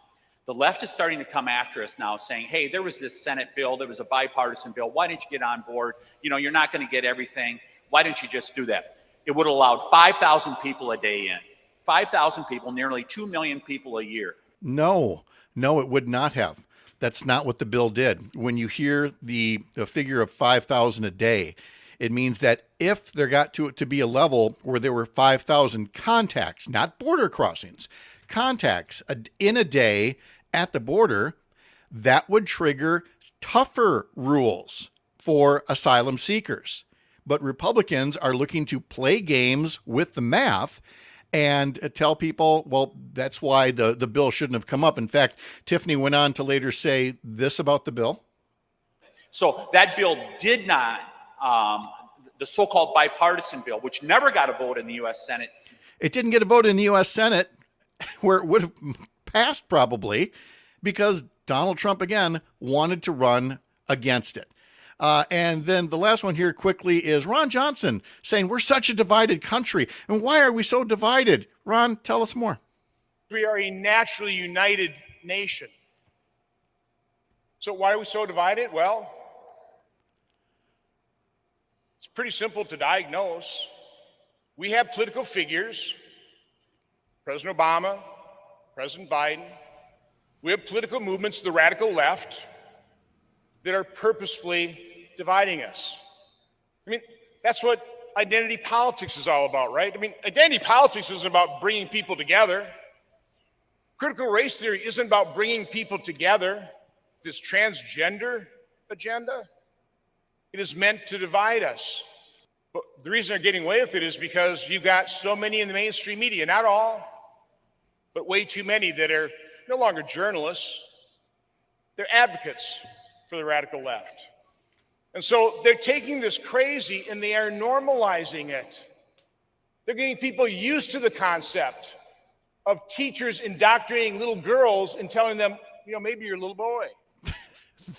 The left is starting to come after us now saying, hey, there was this Senate bill, there was a bipartisan bill. Why didn't you get on board? You're not going to get everything. Why didn't you just do that? It would have allowed 5,000 people a day in. 5,000 people, nearly 2 million people a year. No, it would not have. That's not what the bill did. When you hear the figure of 5,000 a day, it means that if there got to be a level where there were 5,000 contacts, not border crossings, contacts in a day at the border, that would trigger tougher rules for asylum seekers. But Republicans are looking to play games with the math and tell people, well, that's why the bill shouldn't have come up. In fact, Tiffany went on to later say this about the bill. So that bill did not, the so-called bipartisan bill, which never got a vote in the U.S. Senate. It didn't get a vote in the U.S. Senate, where it would have passed probably, because Donald Trump, again, wanted to run against it. And then the last one here quickly is Ron Johnson saying we're such a divided country. And why are we so divided? Ron, tell us more. We are a naturally united nation. So why are we so divided? Well, it's pretty simple to diagnose. We have political figures, President Obama, President Biden. We have political movements, the radical left, that are purposefully dividing us. That's what identity politics is all about, right? Identity politics isn't about bringing people together. Critical race theory isn't about bringing people together. This transgender agenda, it is meant to divide us. But the reason they're getting away with it is because you've got so many in the mainstream media, not all, but way too many that are no longer journalists. They're advocates for the radical left. And so they're taking this crazy and they are normalizing it. They're getting people used to the concept of teachers indoctrinating little girls and telling them, maybe you're a little boy.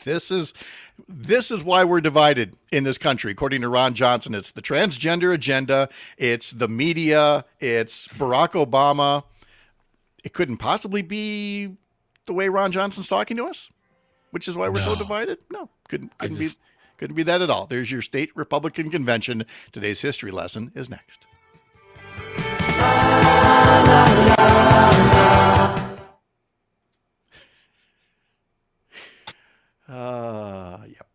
This is why we're divided in this country, according to Ron Johnson. It's the transgender agenda. It's the media. It's Barack Obama. It couldn't possibly be the way Ron Johnson's talking to us, which is why we're so divided. No, couldn't be that at all. There's your state Republican convention. Today's history lesson is next. Yep.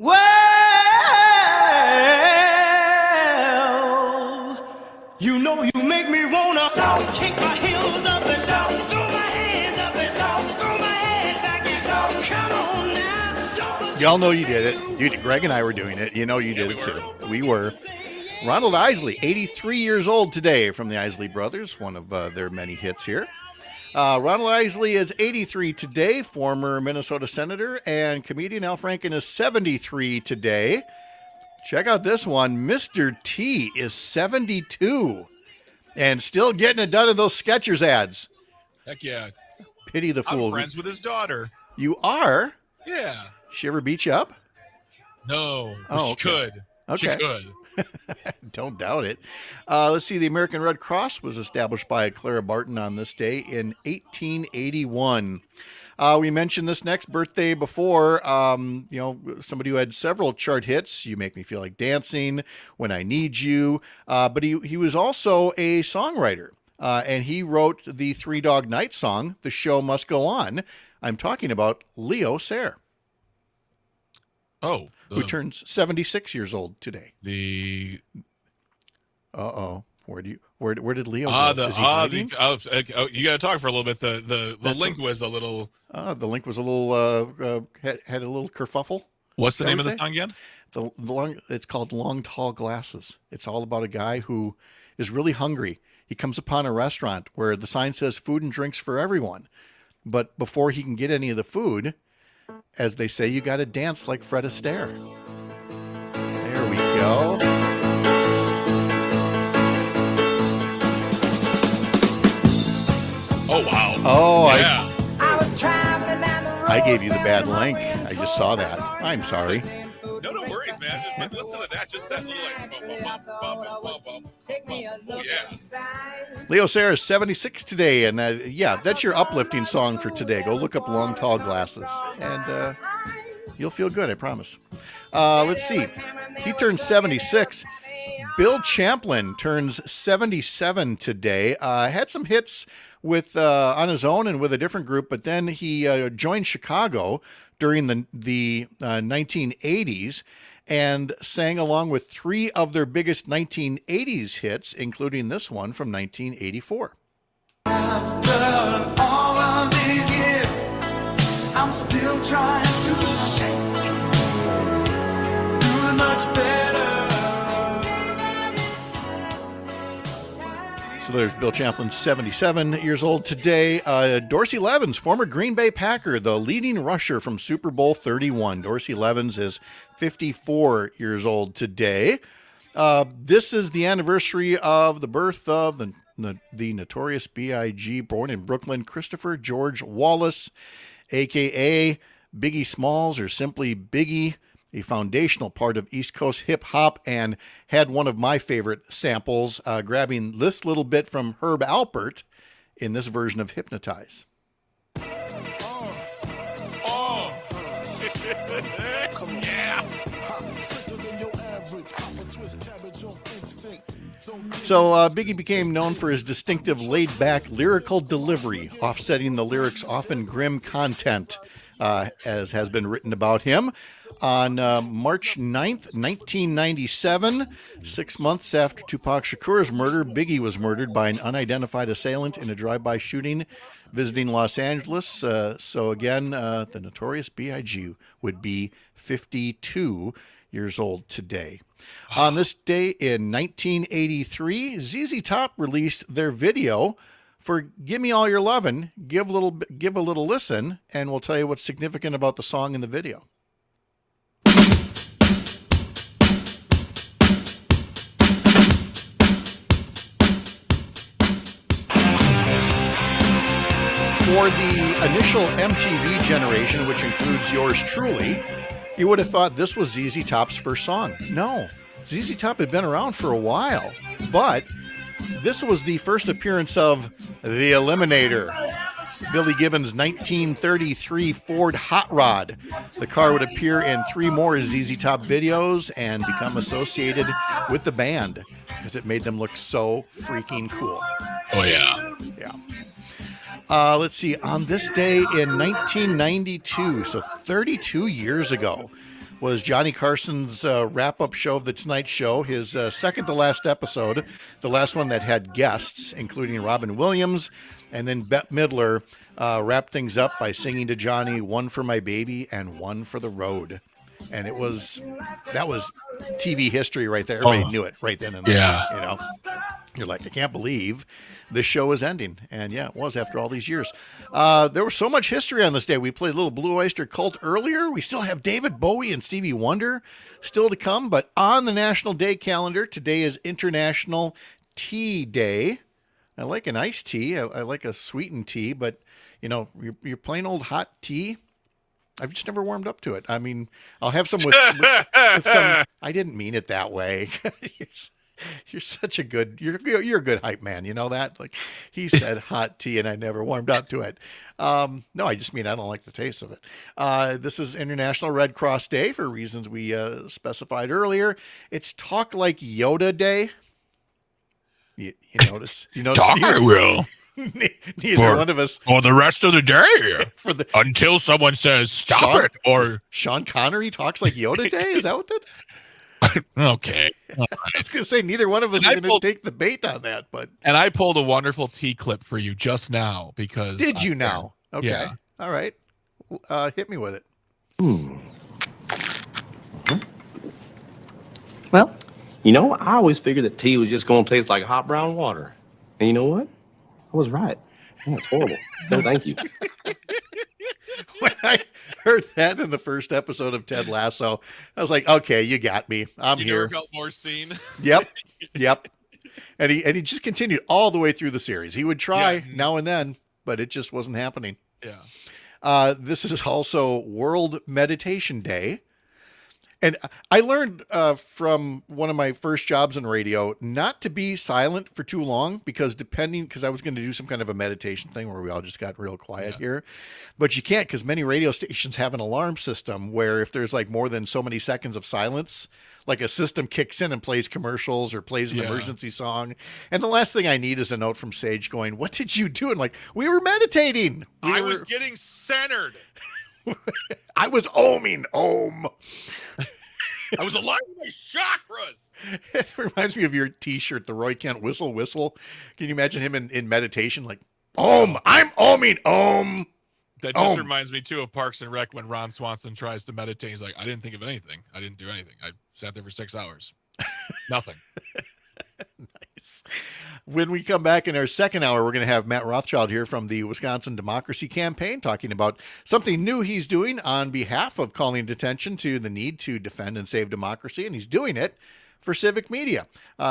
Well, you make me wanna kick my heels up and down, throw my hands up and down, throw my head back and down. Come on now. Y'all know you did it. Greg and I were doing it. You did it too. We were. Ronald Isley, 83 years old today, from the Isley Brothers, one of their many hits here. Ronald Isley is 83 today, former Minnesota Senator, and comedian Al Franken is 73 today. Check out this one. Mr. T is 72 and still getting it done in those Skechers ads. Heck yeah. Pity the fool. I'm friends with his daughter. You are? Yeah. She ever beat you up? No. Oh, she could. Okay. She could. Don't doubt it. Let's see. The American Red Cross was established by Clara Barton on this day in 1881. We mentioned this next birthday before. Somebody who had several chart hits. You Make Me Feel Like Dancing, When I Need You. But he was also a songwriter. And he wrote the Three Dog Night song, The Show Must Go On. I'm talking about Leo Sayer. Oh. Who turns 76 years old today. Where did Leo go? Is he hiding? You got to talk for a little bit. The link was a little. The link was a little had a little kerfuffle. What's the name of the song again? It's called Long Tall Glasses. It's all about a guy who is really hungry. He comes upon a restaurant where the sign says food and drinks for everyone, but before he can get any of the food, as they say, you got to dance like Fred Astaire. There we go. Oh, wow. Oh, yeah. I gave you the bad link. I just saw that. I'm sorry. No worries, man. Just listen to that. Just that little Oh, yeah. Leo Sayer is 76 today, and that's your uplifting song for today. Go look up Long Tall Glasses, and you'll feel good, I promise. Let's see. He turns 76. Bill Champlin turns 77 today. Had some hits with on his own and with a different group, but then he joined Chicago during the 1980s and sang along with three of their biggest 1980s hits, including this one from 1984. After all of these years, I'm still trying to shake, doing much better. So there's Bill Champlin, 77 years old today. Dorsey Levens, former Green Bay Packer, the leading rusher from Super Bowl 31. Dorsey Levens is 54 years old today. This is the anniversary of the birth of the notorious B.I.G., born in Brooklyn, Christopher George Wallace, a.k.a. Biggie Smalls, or simply Biggie. a foundational part of East Coast hip hop, and had one of my favorite samples, grabbing this little bit from Herb Alpert in this version of Hypnotize. So Biggie became known for his distinctive laid-back lyrical delivery, offsetting the lyrics' often grim content, as has been written about him. On March 9th, 1997, 6 months after Tupac Shakur's murder, Biggie was murdered by an unidentified assailant in a drive-by shooting visiting Los Angeles. So again, the notorious B.I.G. would be 52 years old today. On this day in 1983, ZZ Top released their video for "Give Me All Your Lovin'." Give a little listen, and we'll tell you what's significant about the song in the video. For the initial MTV generation, which includes yours truly, you would have thought this was ZZ Top's first song. No, ZZ Top had been around for a while, but this was the first appearance of the Eliminator, Billy Gibbons' 1933 Ford Hot Rod. The car would appear in 3 more ZZ Top videos and become associated with the band because it made them look so freaking cool. Oh, yeah. Yeah. Let's see. On this day in 1992, so 32 years ago, was Johnny Carson's wrap-up show of The Tonight Show, his second-to-last episode, the last one that had guests, including Robin Williams, and then Bette Midler wrapped things up by singing to Johnny, "One for My Baby and One for the Road." And that was TV history right there. Everybody knew it right then and there. Yeah. You know, you're like, I can't believe this show is ending. And yeah, it was after all these years. There was so much history on this day. We played a little Blue Oyster Cult earlier. We still have David Bowie and Stevie Wonder still to come. But on the National Day calendar, today is International Tea Day. I like an iced tea. I like a sweetened tea. But, you know, your plain old hot tea, I've just never warmed up to it. I mean, I'll have some with some. I didn't mean it that way. You're such a good. You're a good hype man. You know that. Like he said, hot tea, and I never warmed up to it. No, I just mean I don't like the taste of it. This is International Red Cross Day for reasons we specified earlier. It's Talk Like Yoda Day. You notice? Talk I will. Neither one of us for the rest of the day until someone says stop it, or Sean Connery talks like Yoda Day. Is that what that? Okay. I was gonna say neither one of us are gonna take the bait on that, but I pulled a wonderful tea clip for you just now because did you now? Okay, yeah. All right, hit me with it. Well, you know, I always figured that tea was just gonna taste like hot brown water, and you know what? I was right. That's horrible. No, thank you. When I heard that in the first episode of Ted Lasso, I was like, okay, you got me. I'm here. Never felt more seen. Yep. And he just continued all the way through the series. He would try now and then, but it just wasn't happening. Yeah. This is also World Meditation Day. And I learned from one of my first jobs in radio not to be silent for too long because I was going to do some kind of a meditation thing where we all just got real quiet here. But you can't because many radio stations have an alarm system where if there's like more than so many seconds of silence, like a system kicks in and plays commercials or plays an emergency song. And the last thing I need is a note from Sage going, "What did you do?" And like, we were meditating. I was getting centered. I was oming. I was aligning my chakras. It reminds me of your T-shirt, the Roy Kent whistle. Can you imagine him in meditation? Like, I'm oming. That just reminds me, too, of Parks and Rec when Ron Swanson tries to meditate. He's like, I didn't think of anything. I didn't do anything. I sat there for 6 hours. Nothing. Nice. When we come back in our second hour, we're going to have Matt Rothschild here from the Wisconsin Democracy Campaign talking about something new he's doing on behalf of calling attention to the need to defend and save democracy, and he's doing it for Civic Media.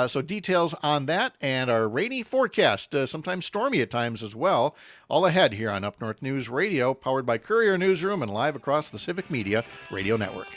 So details on that and our rainy forecast, sometimes stormy at times as well, all ahead here on Up North News Radio, powered by Courier Newsroom and live across the Civic Media Radio Network.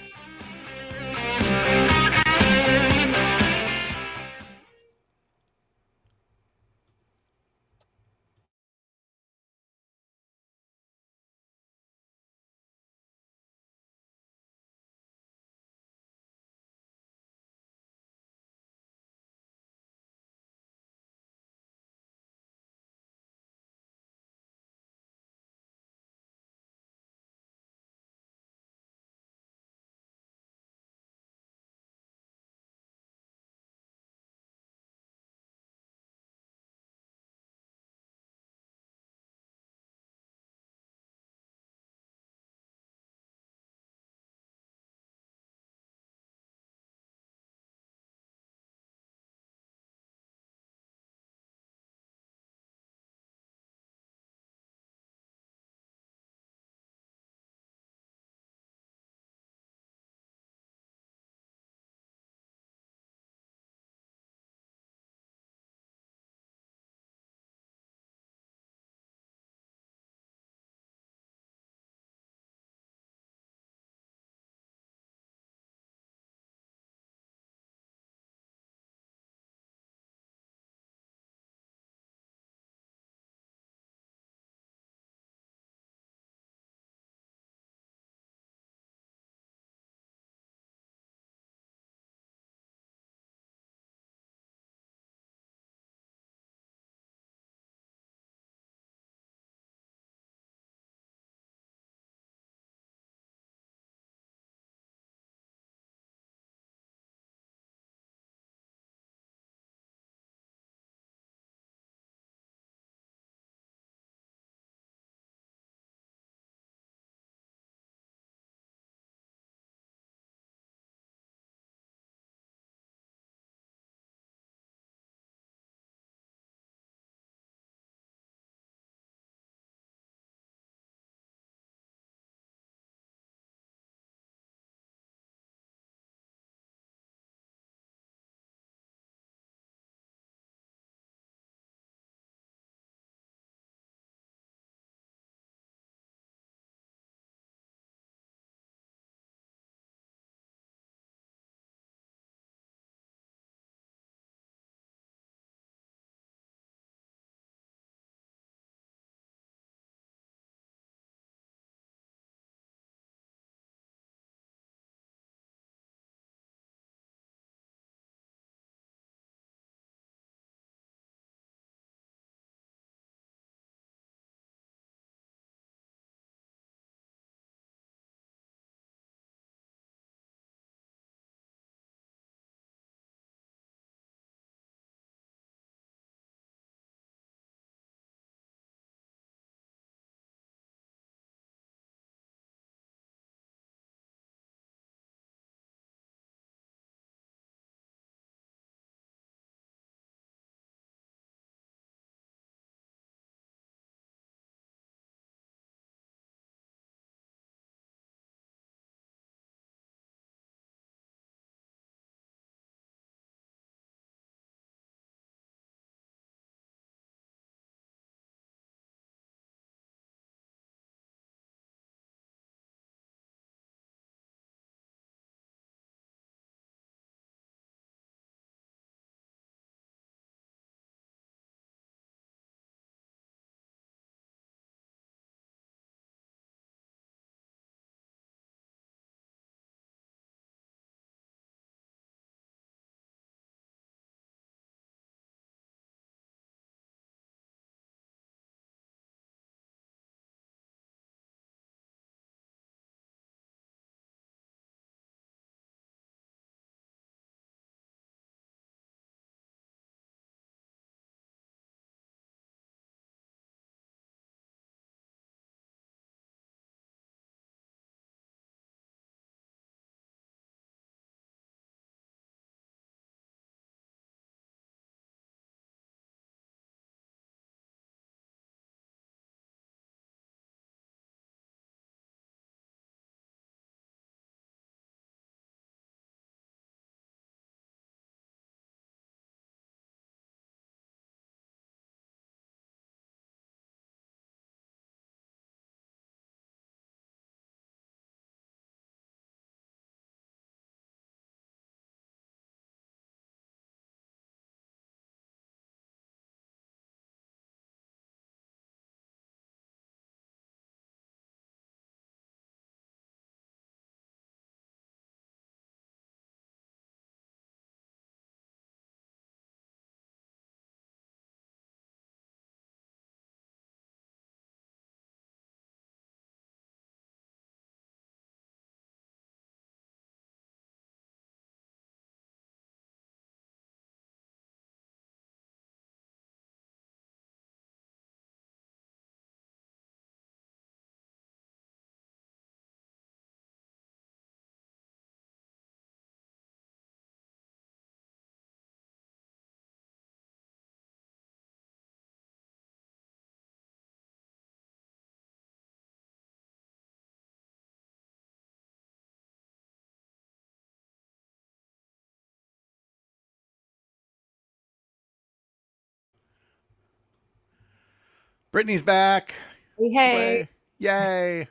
Brittany's back. Hey. Yay.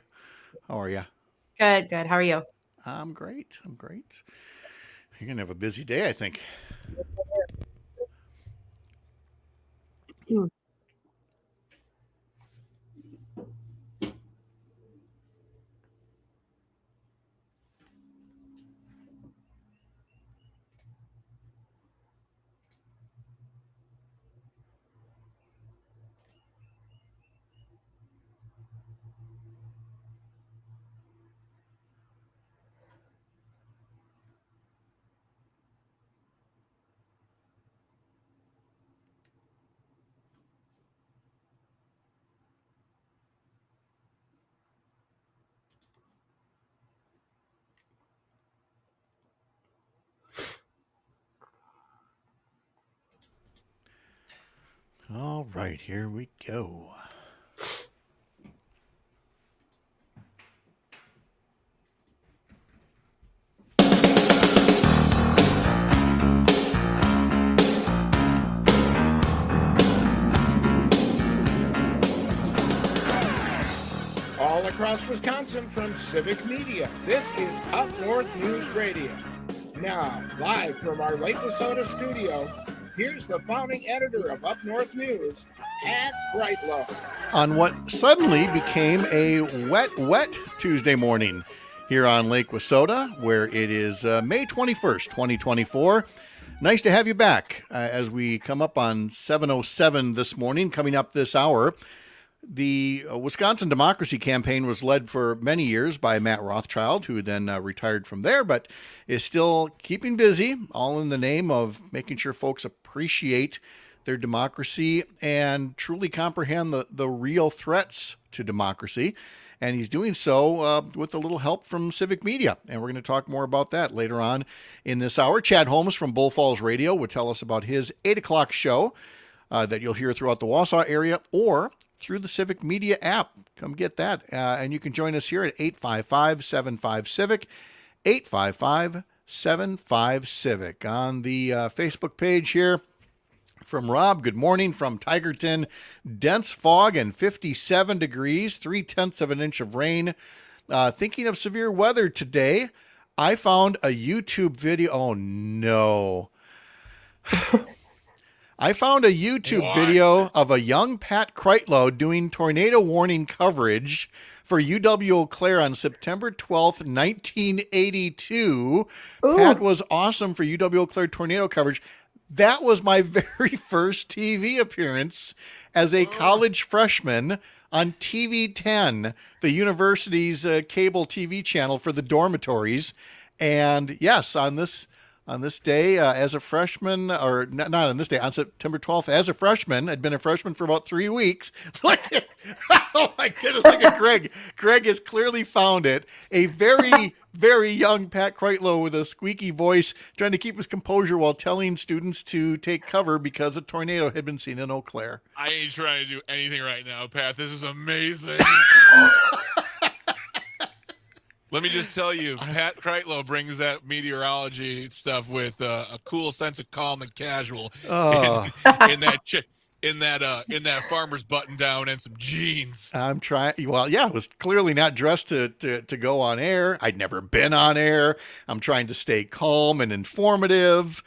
How are you? Good. How are you? I'm great. You're going to have a busy day, I think. All right, here we go. All across Wisconsin from Civic Media, this is Up North News Radio. Now, live from our Lake Wasota studio, here's the founding editor of Up North News, Pat Brightlow. On what suddenly became a wet Tuesday morning here on Lake Wasota, where it is May 21st, 2024. Nice to have you back as we come up on 7:07 this morning. Coming up this hour, the Wisconsin Democracy Campaign was led for many years by Matt Rothschild, who then retired from there, but is still keeping busy, all in the name of making sure folks appreciate their democracy and truly comprehend the real threats to democracy. And he's doing so with a little help from Civic Media. And we're going to talk more about that later on in this hour. Chad Holmes from Bull Falls Radio will tell us about his 8 o'clock show that you'll hear throughout the Wausau area or through the Civic Media app. Come get that. And you can join us here at 855-75-CIVIC, 855-75-CIVIC. On the Facebook page here from Rob, good morning from Tigerton. Dense fog and 57 degrees, 0.3 of an inch of rain. Thinking of severe weather today, I found a YouTube video. Oh, no. I found a YouTube video of a young Pat Kreitlow doing tornado warning coverage for UW Eau Claire on September 12th, 1982. Ooh. Pat was awesome for UW Eau Claire tornado coverage. That was my very first TV appearance as a college freshman on TV 10, the university's cable TV channel for the dormitories. And yes, on this day, as a freshman, or not on this day, on September 12th, as a freshman, I'd been a freshman for about 3 weeks. Like, oh my goodness, look at Greg. Greg has clearly found it. A very, very young Pat Kreitlow with a squeaky voice trying to keep his composure while telling students to take cover because a tornado had been seen in Eau Claire. I ain't trying to do anything right now, Pat. This is amazing. Let me just tell you, Pat Kreitlow brings that meteorology stuff with a cool sense of calm and casual in that farmer's button down and some jeans. I'm trying. Well, yeah, I was clearly not dressed to go on air. I'd never been on air. I'm trying to stay calm and informative.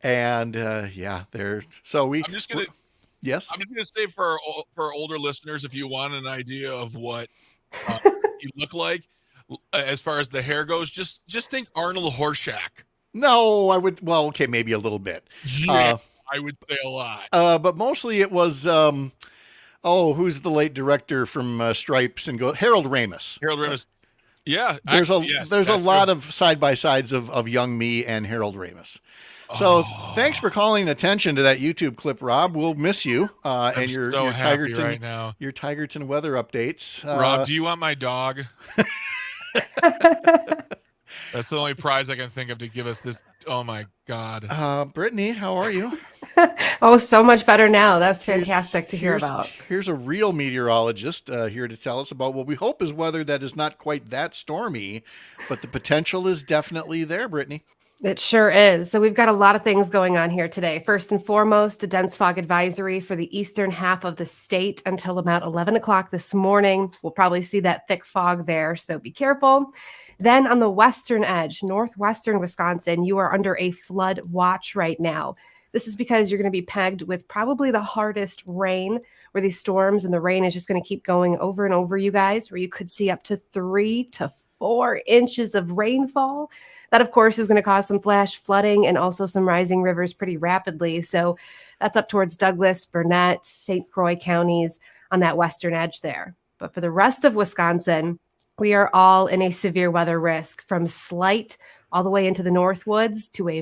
And yeah, there. So we. I'm just gonna. Yes. I'm just gonna say for older listeners, if you want an idea of what you look like. As far as the hair goes, just think Arnold Horshack. No, I would. Well, okay, maybe a little bit. Yeah, I would say a lot. But mostly it was. Who's the late director from Stripes and Harold Ramis. Harold Ramis. Yeah, there's a lot of side by sides of young me and Harold Ramis. So thanks for calling attention to that YouTube clip, Rob. We'll miss you and your happy Tigerton right now. Your Tigerton weather updates. Rob, do you want my dog? That's the only prize I can think of to give us this. Oh my God. Brittany, how are you? Oh, so much better now. That's fantastic to hear about. Here's a real meteorologist here to tell us about what we hope is weather that is not quite that stormy, but the potential is definitely there, Brittany. It sure is. So we've got a lot of things going on here today. First and foremost, a dense fog advisory for the eastern half of the state until about 11 o'clock this morning. We'll probably see that thick fog there, so be careful. Then on the western edge, northwestern Wisconsin, you are under a flood watch right now. This is because you're going to be pegged with probably the hardest rain, where these storms and the rain is just going to keep going over and over you guys, where you could see up to 3 to 4 inches of rainfall. That, of course, is going to cause some flash flooding and also some rising rivers pretty rapidly. So that's up towards Douglas, Burnett, St. Croix counties on that western edge there. But for the rest of Wisconsin, we are all in a severe weather risk, from slight all the way into the Northwoods to a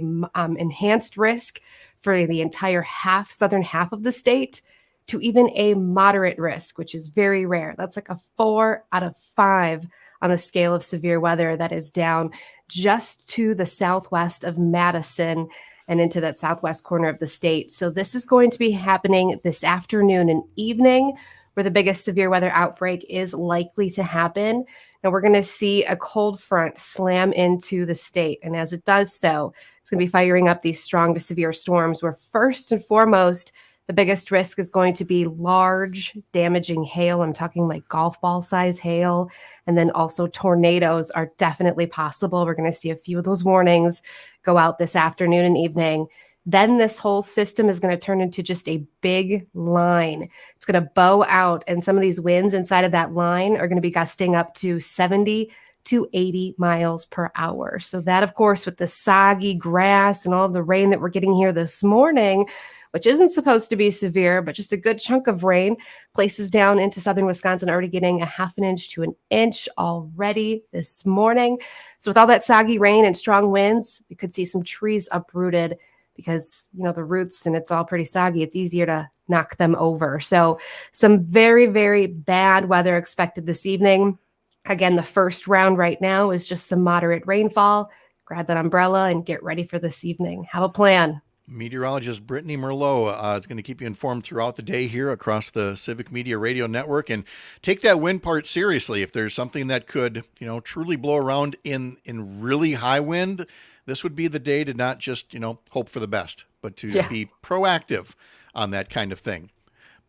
enhanced risk for the entire southern half of the state, to even a moderate risk, which is very rare. That's like a 4 out of 5 on the scale of severe weather that is down just to the southwest of Madison and into that southwest corner of the state. So this is going to be happening this afternoon and evening, where the biggest severe weather outbreak is likely to happen. Now we're going to see a cold front slam into the state. And as it does so, it's going to be firing up these strong to severe storms, where first and foremost, the biggest risk is going to be large, damaging hail. I'm talking like golf ball size hail. And then also tornadoes are definitely possible. We're going to see a few of those warnings go out this afternoon and evening. Then this whole system is going to turn into just a big line. It's going to bow out, and some of these winds inside of that line are going to be gusting up to 70 to 80 miles per hour. So that, of course, with the soggy grass and all of the rain that we're getting here this morning, which isn't supposed to be severe, but just a good chunk of rain, places down into southern Wisconsin already getting a half an inch to an inch already this morning. So with all that soggy rain and strong winds, you could see some trees uprooted because, you know, the roots, and it's all pretty soggy. It's easier to knock them over. So some very, very bad weather expected this evening. Again, the first round right now is just some moderate rainfall. Grab that umbrella and get ready for this evening. Have a plan. Meteorologist Brittany Merlot is going to keep you informed throughout the day here across the Civic Media Radio Network, and take that wind part seriously. If there's something that could, truly blow around in really high wind, this would be the day to not just, hope for the best, but to be proactive on that kind of thing.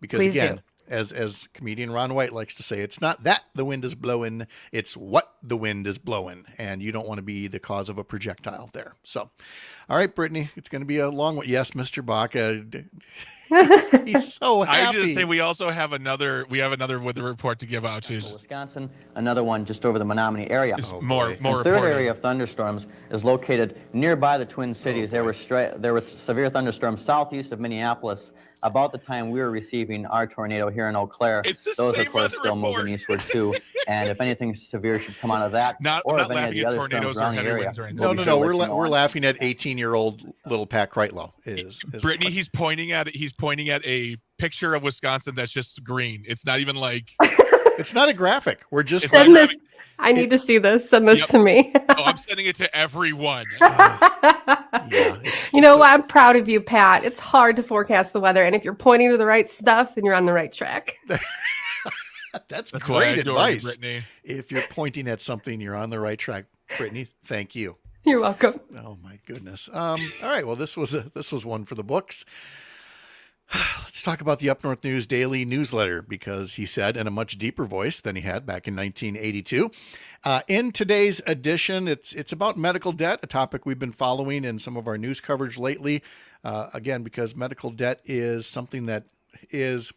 Because Please again, do. as comedian Ron White likes to say, it's not that the wind is blowing, it's what the wind is blowing. And you don't want to be the cause of a projectile there. So, all right, Brittany, it's going to be a long one. Yes, Mr. Bach. He's so happy. I just say we also have another weather report to give out to. Wisconsin, another one just over the Menominee area. More The third reporting. area of thunderstorms is located nearby the Twin Cities. There were severe thunderstorms southeast of Minneapolis about the time we were receiving our tornado here in Eau Claire. Those, of course, still moving eastward too. And if anything severe should come out of that, or if any of the other storms around the area, No. We're laughing at 18-year-old little Pat Kreitlow. Brittany, he's pointing at a picture of Wisconsin that's just green. It's not even like it's not a graphic. We're just send this. I need to see this. Send this to me. Oh, I'm sending it to everyone. You know what? I'm proud of you, Pat. It's hard to forecast the weather, and if you're pointing to the right stuff, then you're on the right track. That's why I great adore you, advice. Brittany. If you're pointing at something, you're on the right track. Brittany, thank you. You're welcome. Oh my goodness. All right. Well, this was one for the books. Let's talk about the Up North News Daily newsletter, because he said in a much deeper voice than he had back in 1982. In today's edition, it's about medical debt, a topic we've been following in some of our news coverage lately. Again, because medical debt is something that is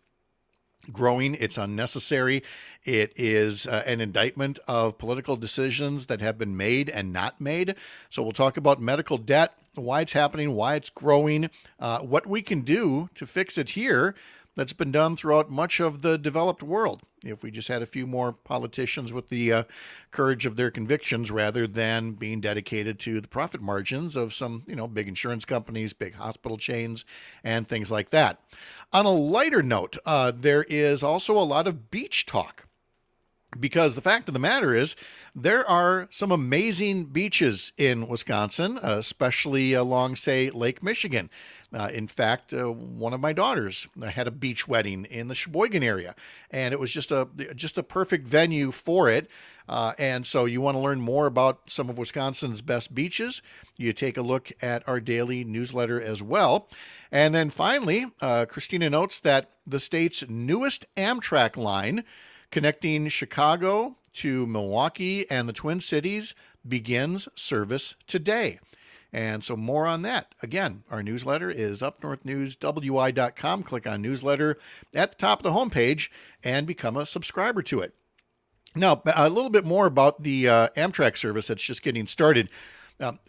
growing. It's unnecessary. It is an indictment of political decisions that have been made and not made. So we'll talk about medical debt, why it's happening, why it's growing, what we can do to fix it here that's been done throughout much of the developed world. If we just had a few more politicians with the courage of their convictions, rather than being dedicated to the profit margins of some, big insurance companies, big hospital chains, and things like that. On a lighter note, there is also a lot of beach talk. Because the fact of the matter is, there are some amazing beaches in Wisconsin, especially along, say, Lake Michigan. In fact, one of my daughters had a beach wedding in the Sheboygan area, and it was just a perfect venue for it. And so you want to learn more about some of Wisconsin's best beaches, you take a look at our daily newsletter as well. And then finally, Christina notes that the state's newest Amtrak line connecting Chicago to Milwaukee and the Twin Cities begins service today. And so more on that. Again, our newsletter is upnorthnewswi.com. Click on newsletter at the top of the homepage and become a subscriber to it. Now, a little bit more about the Amtrak service that's just getting started.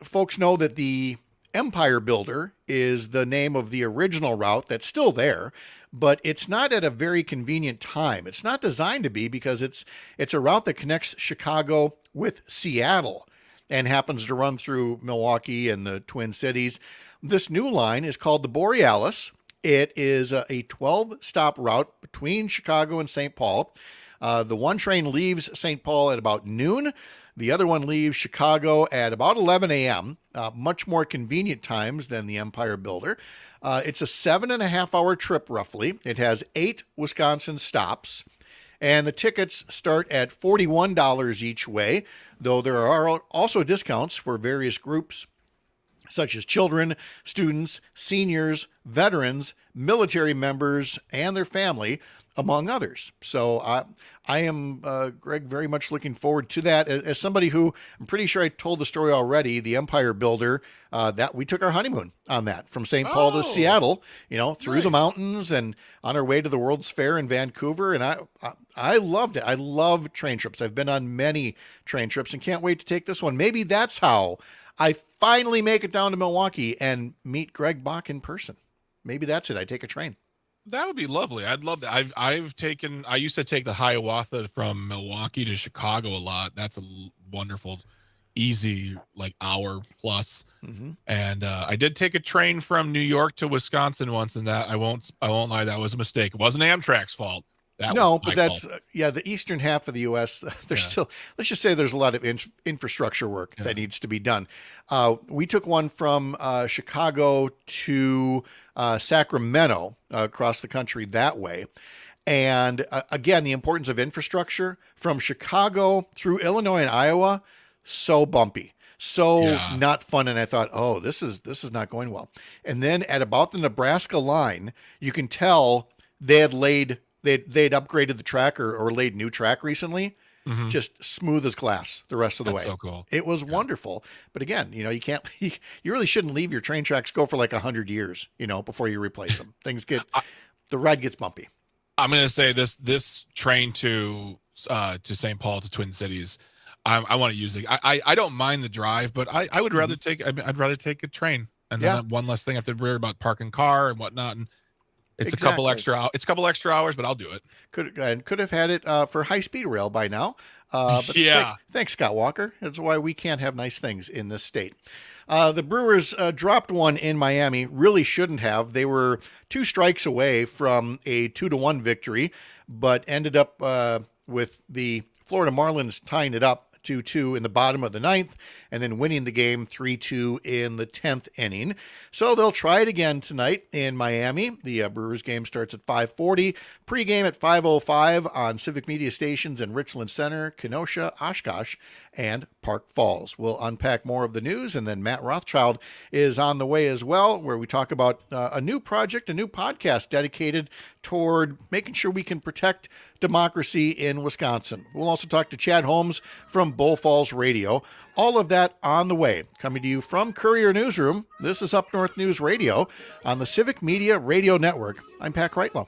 Folks know that the Empire Builder is the name of the original route that's still there, but it's not at a very convenient time. It's not designed to be, because it's a route that connects Chicago with Seattle and happens to run through Milwaukee and the Twin Cities. This new line is called the Borealis. It is a 12-stop route between Chicago and St. Paul. The one train leaves St. Paul at about noon. The other one leaves Chicago at about 11 a.m., much more convenient times than the Empire Builder. It's a 7.5-hour trip, roughly. It has 8 Wisconsin stops, and the tickets start at $41 each way, though there are also discounts for various groups, such as children, students, seniors, veterans, military members, and their family, among others. So I am, Greg, very much looking forward to that. As somebody who, I'm pretty sure I told the story already, the Empire Builder, that we took our honeymoon on that from St. Paul to Seattle, through the mountains and on our way to the World's Fair in Vancouver. And I loved it. I love train trips. I've been on many train trips and can't wait to take this one. Maybe that's how I finally make it down to Milwaukee and meet Greg Bach in person. Maybe that's it. I take a train. That would be lovely. I'd love that. I used to take the Hiawatha from Milwaukee to Chicago a lot. That's a wonderful, easy, hour plus. Mm-hmm. And I did take a train from New York to Wisconsin once, and that I won't lie, that was a mistake. It wasn't Amtrak's fault. The eastern half of the U.S., still, let's just say there's a lot of infrastructure work that needs to be done. We took one from Chicago to Sacramento, across the country that way. And again, the importance of infrastructure from Chicago through Illinois and Iowa, so bumpy. Not fun. And I thought, this is not going well. And then at about the Nebraska line, you can tell they'd upgraded the track or laid new track recently. Mm-hmm. Just smooth as glass the rest of the way. So cool. It was wonderful. But again, you can't, you really shouldn't leave your train tracks go for 100 years, before you replace them. The ride gets bumpy. I'm going to say this train to St. Paul to Twin Cities, I want to use it. I don't mind the drive, but I would rather I'd rather take a train, and then one less thing I have to worry about parking car and whatnot. And it's a couple extra hours, but I'll do it. Could have had it for high-speed rail by now. But thanks, Scott Walker. That's why we can't have nice things in this state. The Brewers dropped one in Miami. Really shouldn't have. They were 2 strikes away from a 2-1 victory, but ended up with the Florida Marlins tying it up 2-2 in the bottom of the 9th, and then winning the game 3-2 in the 10th inning. So they'll try it again tonight in Miami. The Brewers game starts at 5:40. Pregame at 5:05 on Civic Media stations in Richland Center, Kenosha, Oshkosh, and Park Falls. We'll unpack more of the news, and then Matt Rothschild is on the way as well, where we talk about a new project, a new podcast dedicated toward making sure we can protect democracy in Wisconsin. We'll also talk to Chad Holmes from Bull Falls Radio. All of that on the way. Coming to you from Courier Newsroom, this is Up North News Radio on the Civic Media Radio Network. I'm Pat Kreitlow.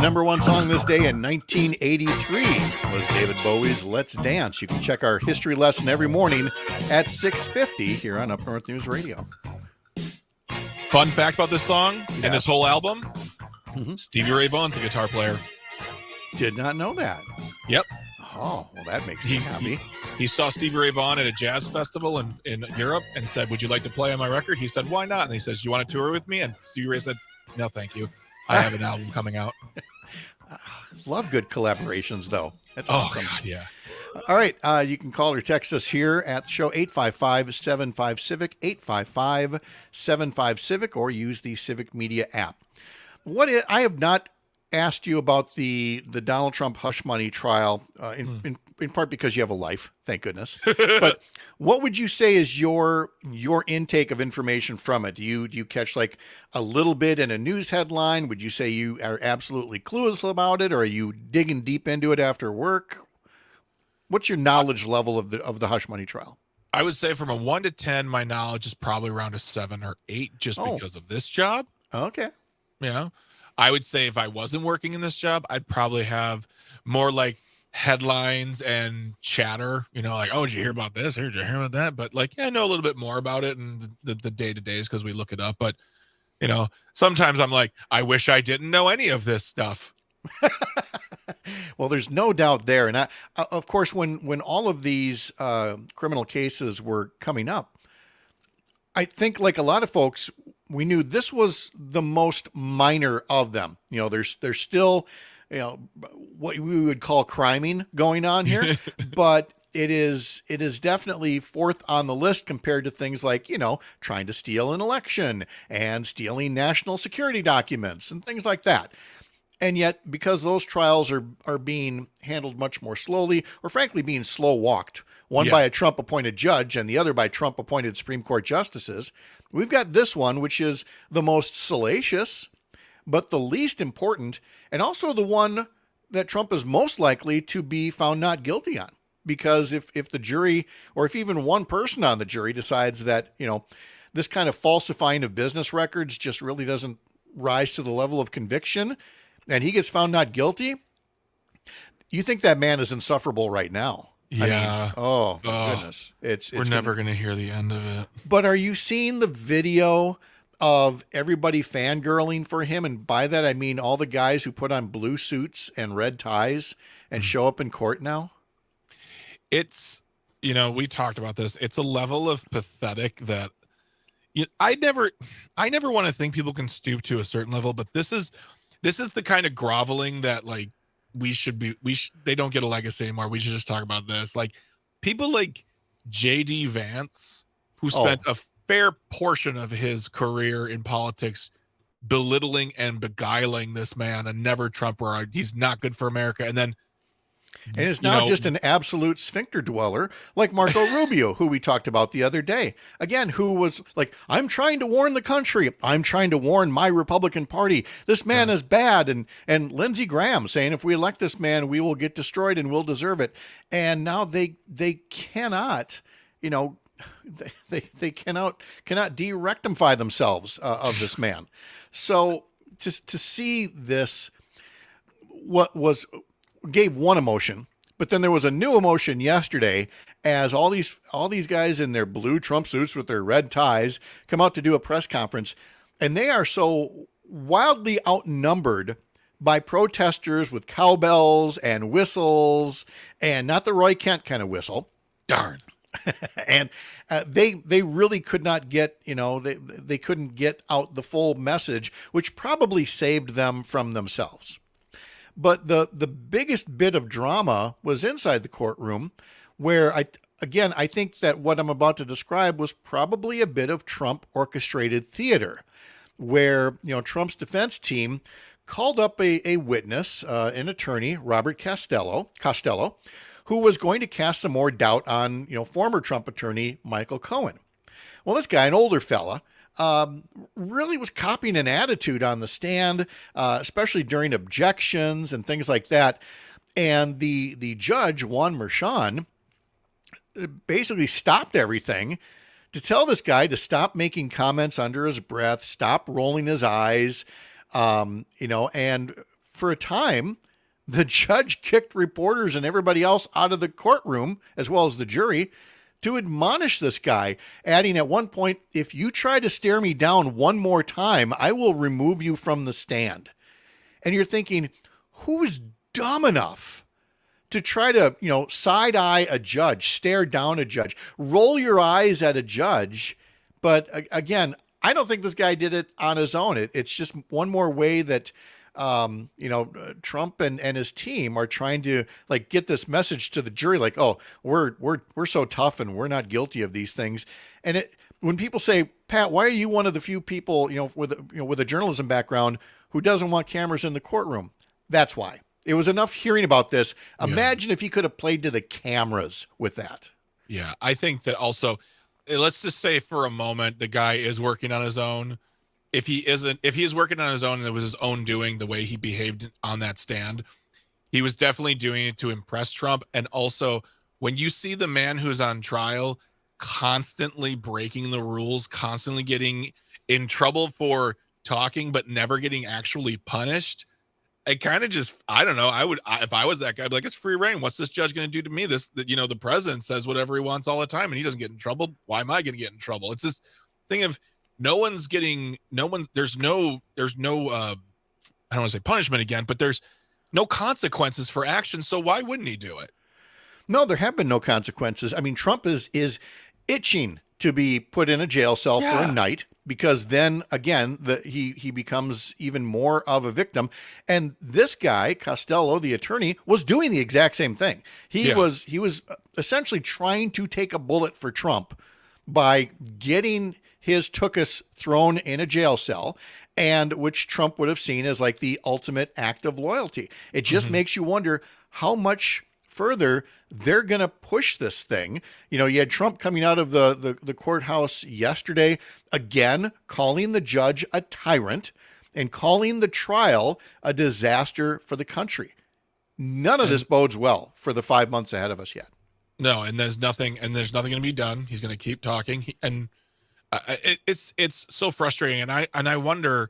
number one song this day in 1983 was David Bowie's Let's Dance. You can check our history lesson every morning at 6:50 here on Up North News Radio. Fun fact about this song and this whole album, Stevie Ray Vaughan's the guitar player. Did not know that. Yep. Oh, well, that makes me happy. He saw Stevie Ray Vaughan at a jazz festival in Europe and said, "Would you like to play on my record?" He said, "Why not?" And he says, "Do you want to tour with me?" And Stevie Ray said, "No, thank you. I have an album coming out." Love good collaborations, though. That's awesome. God, yeah. All right. You can call or text us here at the show, 855-75-CIVIC, 855-75-CIVIC, or use the Civic Media app. I have not asked you about the Donald Trump hush money trial, in part because you have a life, thank goodness. But what would you say is your intake of information from it? Do you catch like a little bit in a news headline? Would you say you are absolutely clueless about it, or are you digging deep into it after work? What's your knowledge level of the hush money trial? I would say from a 1 to 10, my knowledge is probably around a 7 or 8, just because of this job. Okay. Yeah. I would say if I wasn't working in this job, I'd probably have more like headlines and chatter, like, "Oh, did you hear about this? Did you hear about that?" But like, yeah, I know a little bit more about it and the day-to-days because we look it up. But, sometimes I'm like, I wish I didn't know any of this stuff. Well, there's no doubt there. And of course, when all of these criminal cases were coming up, I think like a lot of folks, we knew this was the most minor of them. There's still, what we would call criming going on here, but it is definitely fourth on the list compared to things like, trying to steal an election and stealing national security documents and things like that. And yet, because those trials are being handled much more slowly, or frankly being slow walked, one by a Trump appointed judge and the other by Trump appointed Supreme Court justices, we've got this one, which is the most salacious, but the least important, and also the one that Trump is most likely to be found not guilty on. Because if the jury, or if even one person on the jury decides that, this kind of falsifying of business records just really doesn't rise to the level of conviction, and he gets found not guilty, you think that man is insufferable right now. Yeah. Goodness. We're never going to hear the end of it. But are you seeing the video of everybody fangirling for him? And by that, I mean all the guys who put on blue suits and red ties and show up in court now? It's, we talked about this. It's a level of pathetic that I never want to think people can stoop to a certain level, but this is the kind of groveling that like they don't get a legacy anymore. We should just talk about this. Like people like J.D. Vance, who spent a fair portion of his career in politics belittling and beguiling this man, a never Trumper. He's not good for America. And is now just an absolute sphincter dweller like Marco Rubio, who we talked about the other day. Again, who was like, "I'm trying to warn the country. I'm trying to warn my Republican Party. This man is bad." And Lindsey Graham saying, "If we elect this man, we will get destroyed and we'll deserve it." And now they cannot, they cannot de-rectify themselves of this man. So just to see this, gave one emotion, but then there was a new emotion yesterday as all these guys in their blue Trump suits with their red ties come out to do a press conference, and they are so wildly outnumbered by protesters with cowbells and whistles, and not the Roy Kent kind of whistle. Darn. And they really could not get, they couldn't get out the full message, which probably saved them from themselves. But the biggest bit of drama was inside the courtroom, where I think that what I'm about to describe was probably a bit of Trump orchestrated theater, where Trump's defense team called up a witness, an attorney, Robert Costello, who was going to cast some more doubt on former Trump attorney Michael Cohen. Well, this guy, an older fella, really was copying an attitude on the stand, especially during objections and things like that. And the judge, Juan Merchan, basically stopped everything to tell this guy to stop making comments under his breath, stop rolling his eyes, and for a time, the judge kicked reporters and everybody else out of the courtroom, as well as the jury, to admonish this guy, adding at one point, if you try to stare me down one more time, I will remove you from the stand. And you're thinking, who's dumb enough to try to, side eye a judge, stare down a judge, roll your eyes at a judge? But again, I don't think this guy did it on his own. It's just one more way that Trump and his team are trying to get this message to the jury, like, oh, we're so tough and we're not guilty of these things. And when people say, Pat, why are you one of the few people, with a journalism background who doesn't want cameras in the courtroom? That's why. It was enough hearing about this. Imagine if he could have played to the cameras with that. Yeah, I think that also, let's just say for a moment, the guy is working on his own. If he is working on his own and it was his own doing, the way he behaved on that stand, he was definitely doing it to impress Trump. And also, when you see the man who's on trial constantly breaking the rules, constantly getting in trouble for talking, but never getting actually punished, it kind of just, I don't know. If I was that guy, I'd be like, it's free reign. What's this judge going to do to me? The president says whatever he wants all the time and he doesn't get in trouble. Why am I going to get in trouble? It's this thing of, there's no I don't want to say punishment again, but there's no consequences for action. So why wouldn't he do it? No, there have been no consequences. I mean, Trump is itching to be put in a jail cell for a night, because then again, he becomes even more of a victim. And this guy, Costello, the attorney, was doing the exact same thing. He was essentially trying to take a bullet for Trump by getting his tuchus thrown in a jail cell, and which Trump would have seen as like the ultimate act of loyalty. It just makes you wonder how much further they're going to push this thing. You had Trump coming out of the courthouse yesterday, again, calling the judge a tyrant and calling the trial a disaster for the country. None of this bodes well for the 5 months ahead of us yet. No, and there's nothing going to be done. He's going to keep talking. It's so frustrating, and I wonder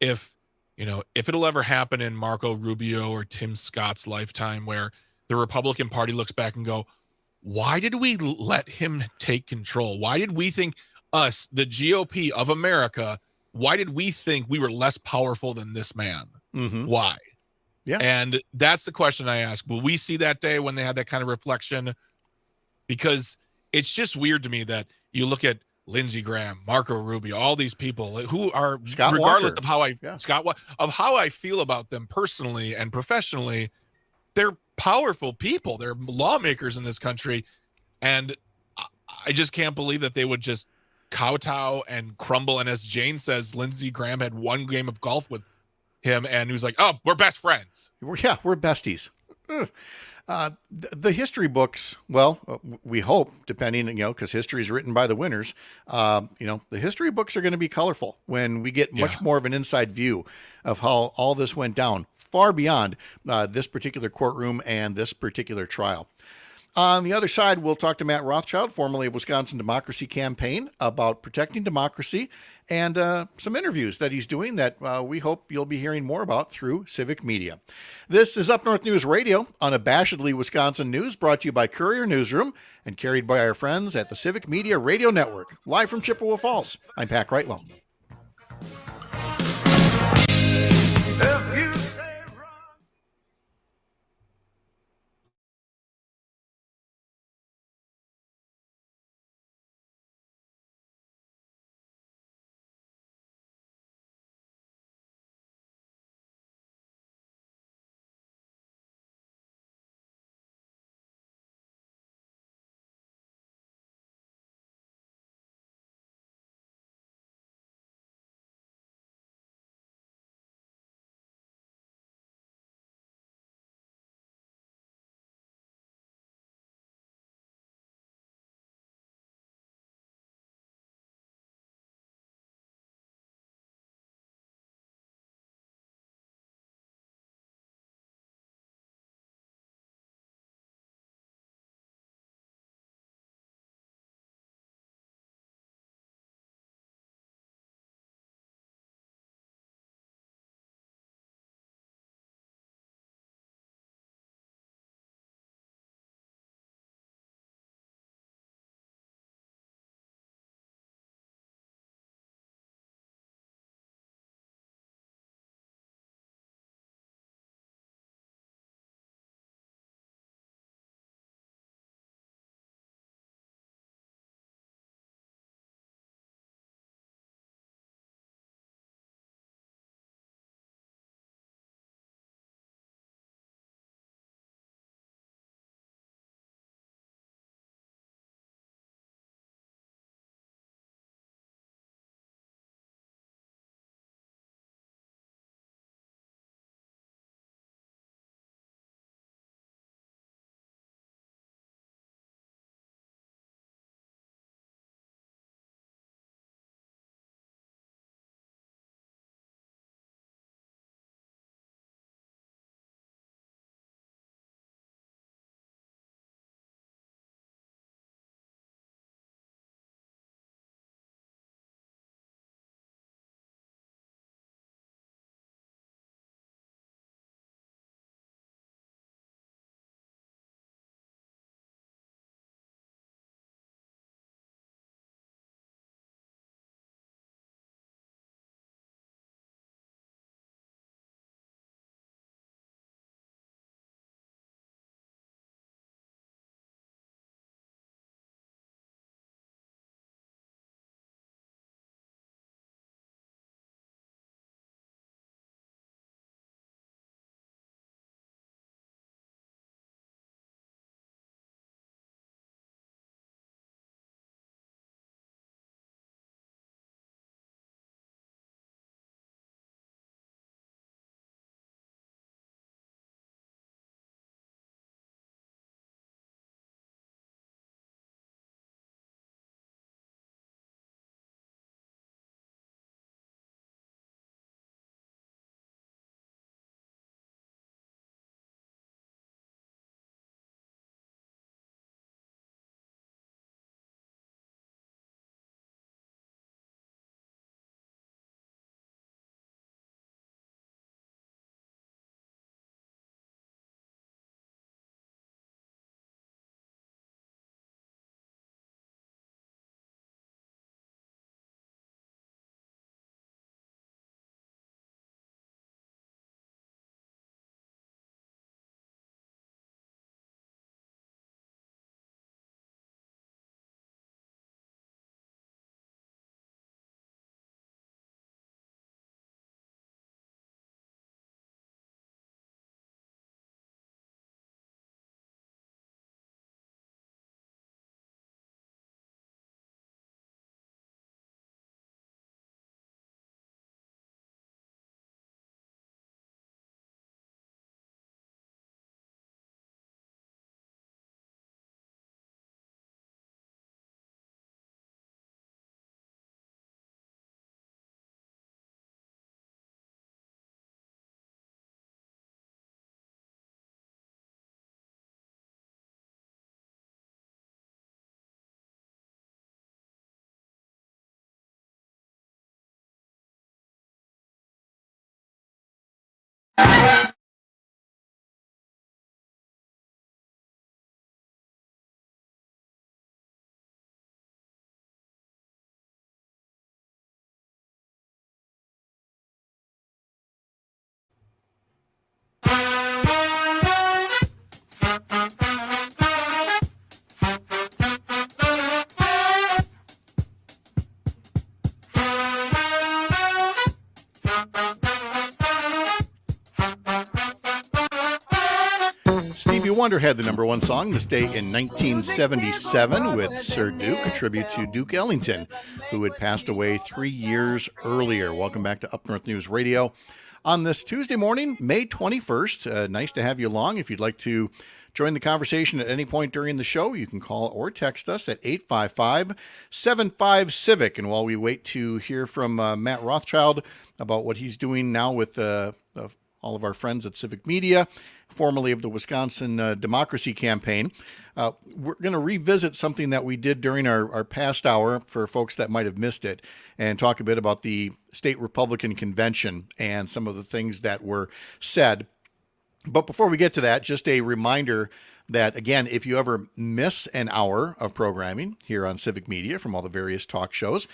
if it'll ever happen in Marco Rubio or Tim Scott's lifetime, where the Republican Party looks back and go, why did we let him take control? Why did we think us, the GOP of America, why did we think we were less powerful than this man? Why? Yeah. And that's the question I ask. Will we see that day when they had that kind of reflection? Because it's just weird to me that you look at Lindsey Graham, Marco Rubio, all these people who are, regardless of how I feel about them personally and professionally, they're powerful people. They're lawmakers in this country. And I just can't believe that they would just kowtow and crumble. And as Jane says, Lindsey Graham had one game of golf with him and he was like, oh, we're best friends. We're besties. The history books, well, we hope, depending, because history is written by the winners, the history books are going to be colorful when we get much more of an inside view of how all this went down, far beyond this particular courtroom and this particular trial. On the other side, we'll talk to Matt Rothschild, formerly of Wisconsin Democracy Campaign, about protecting democracy and some interviews that he's doing that we hope you'll be hearing more about through Civic Media. This is Up North News Radio, unabashedly Wisconsin news, brought to you by Courier Newsroom and carried by our friends at the Civic Media Radio Network. Live from Chippewa Falls, I'm Pat Kreitlow. Stevie Wonder had the number one song this day in 1977 with Sir Duke, a tribute to Duke Ellington, who had passed away 3 years earlier. Welcome back to Up North News Radio on this Tuesday morning, May 21st. Nice to have you along. If you'd like to join the conversation at any point during the show, you can call or text us at 855-75-CIVIC. And while we wait to hear from Matt Rothschild about what he's doing now with all of our friends at Civic Media, formerly of the Wisconsin Democracy Campaign, we're going to revisit something that we did during our past hour for folks that might have missed it, and talk a bit about the state Republican convention and some of the things that were said. But before we get to that, just a reminder that, again, if you ever miss an hour of programming here on Civic Media from all the various talk shows,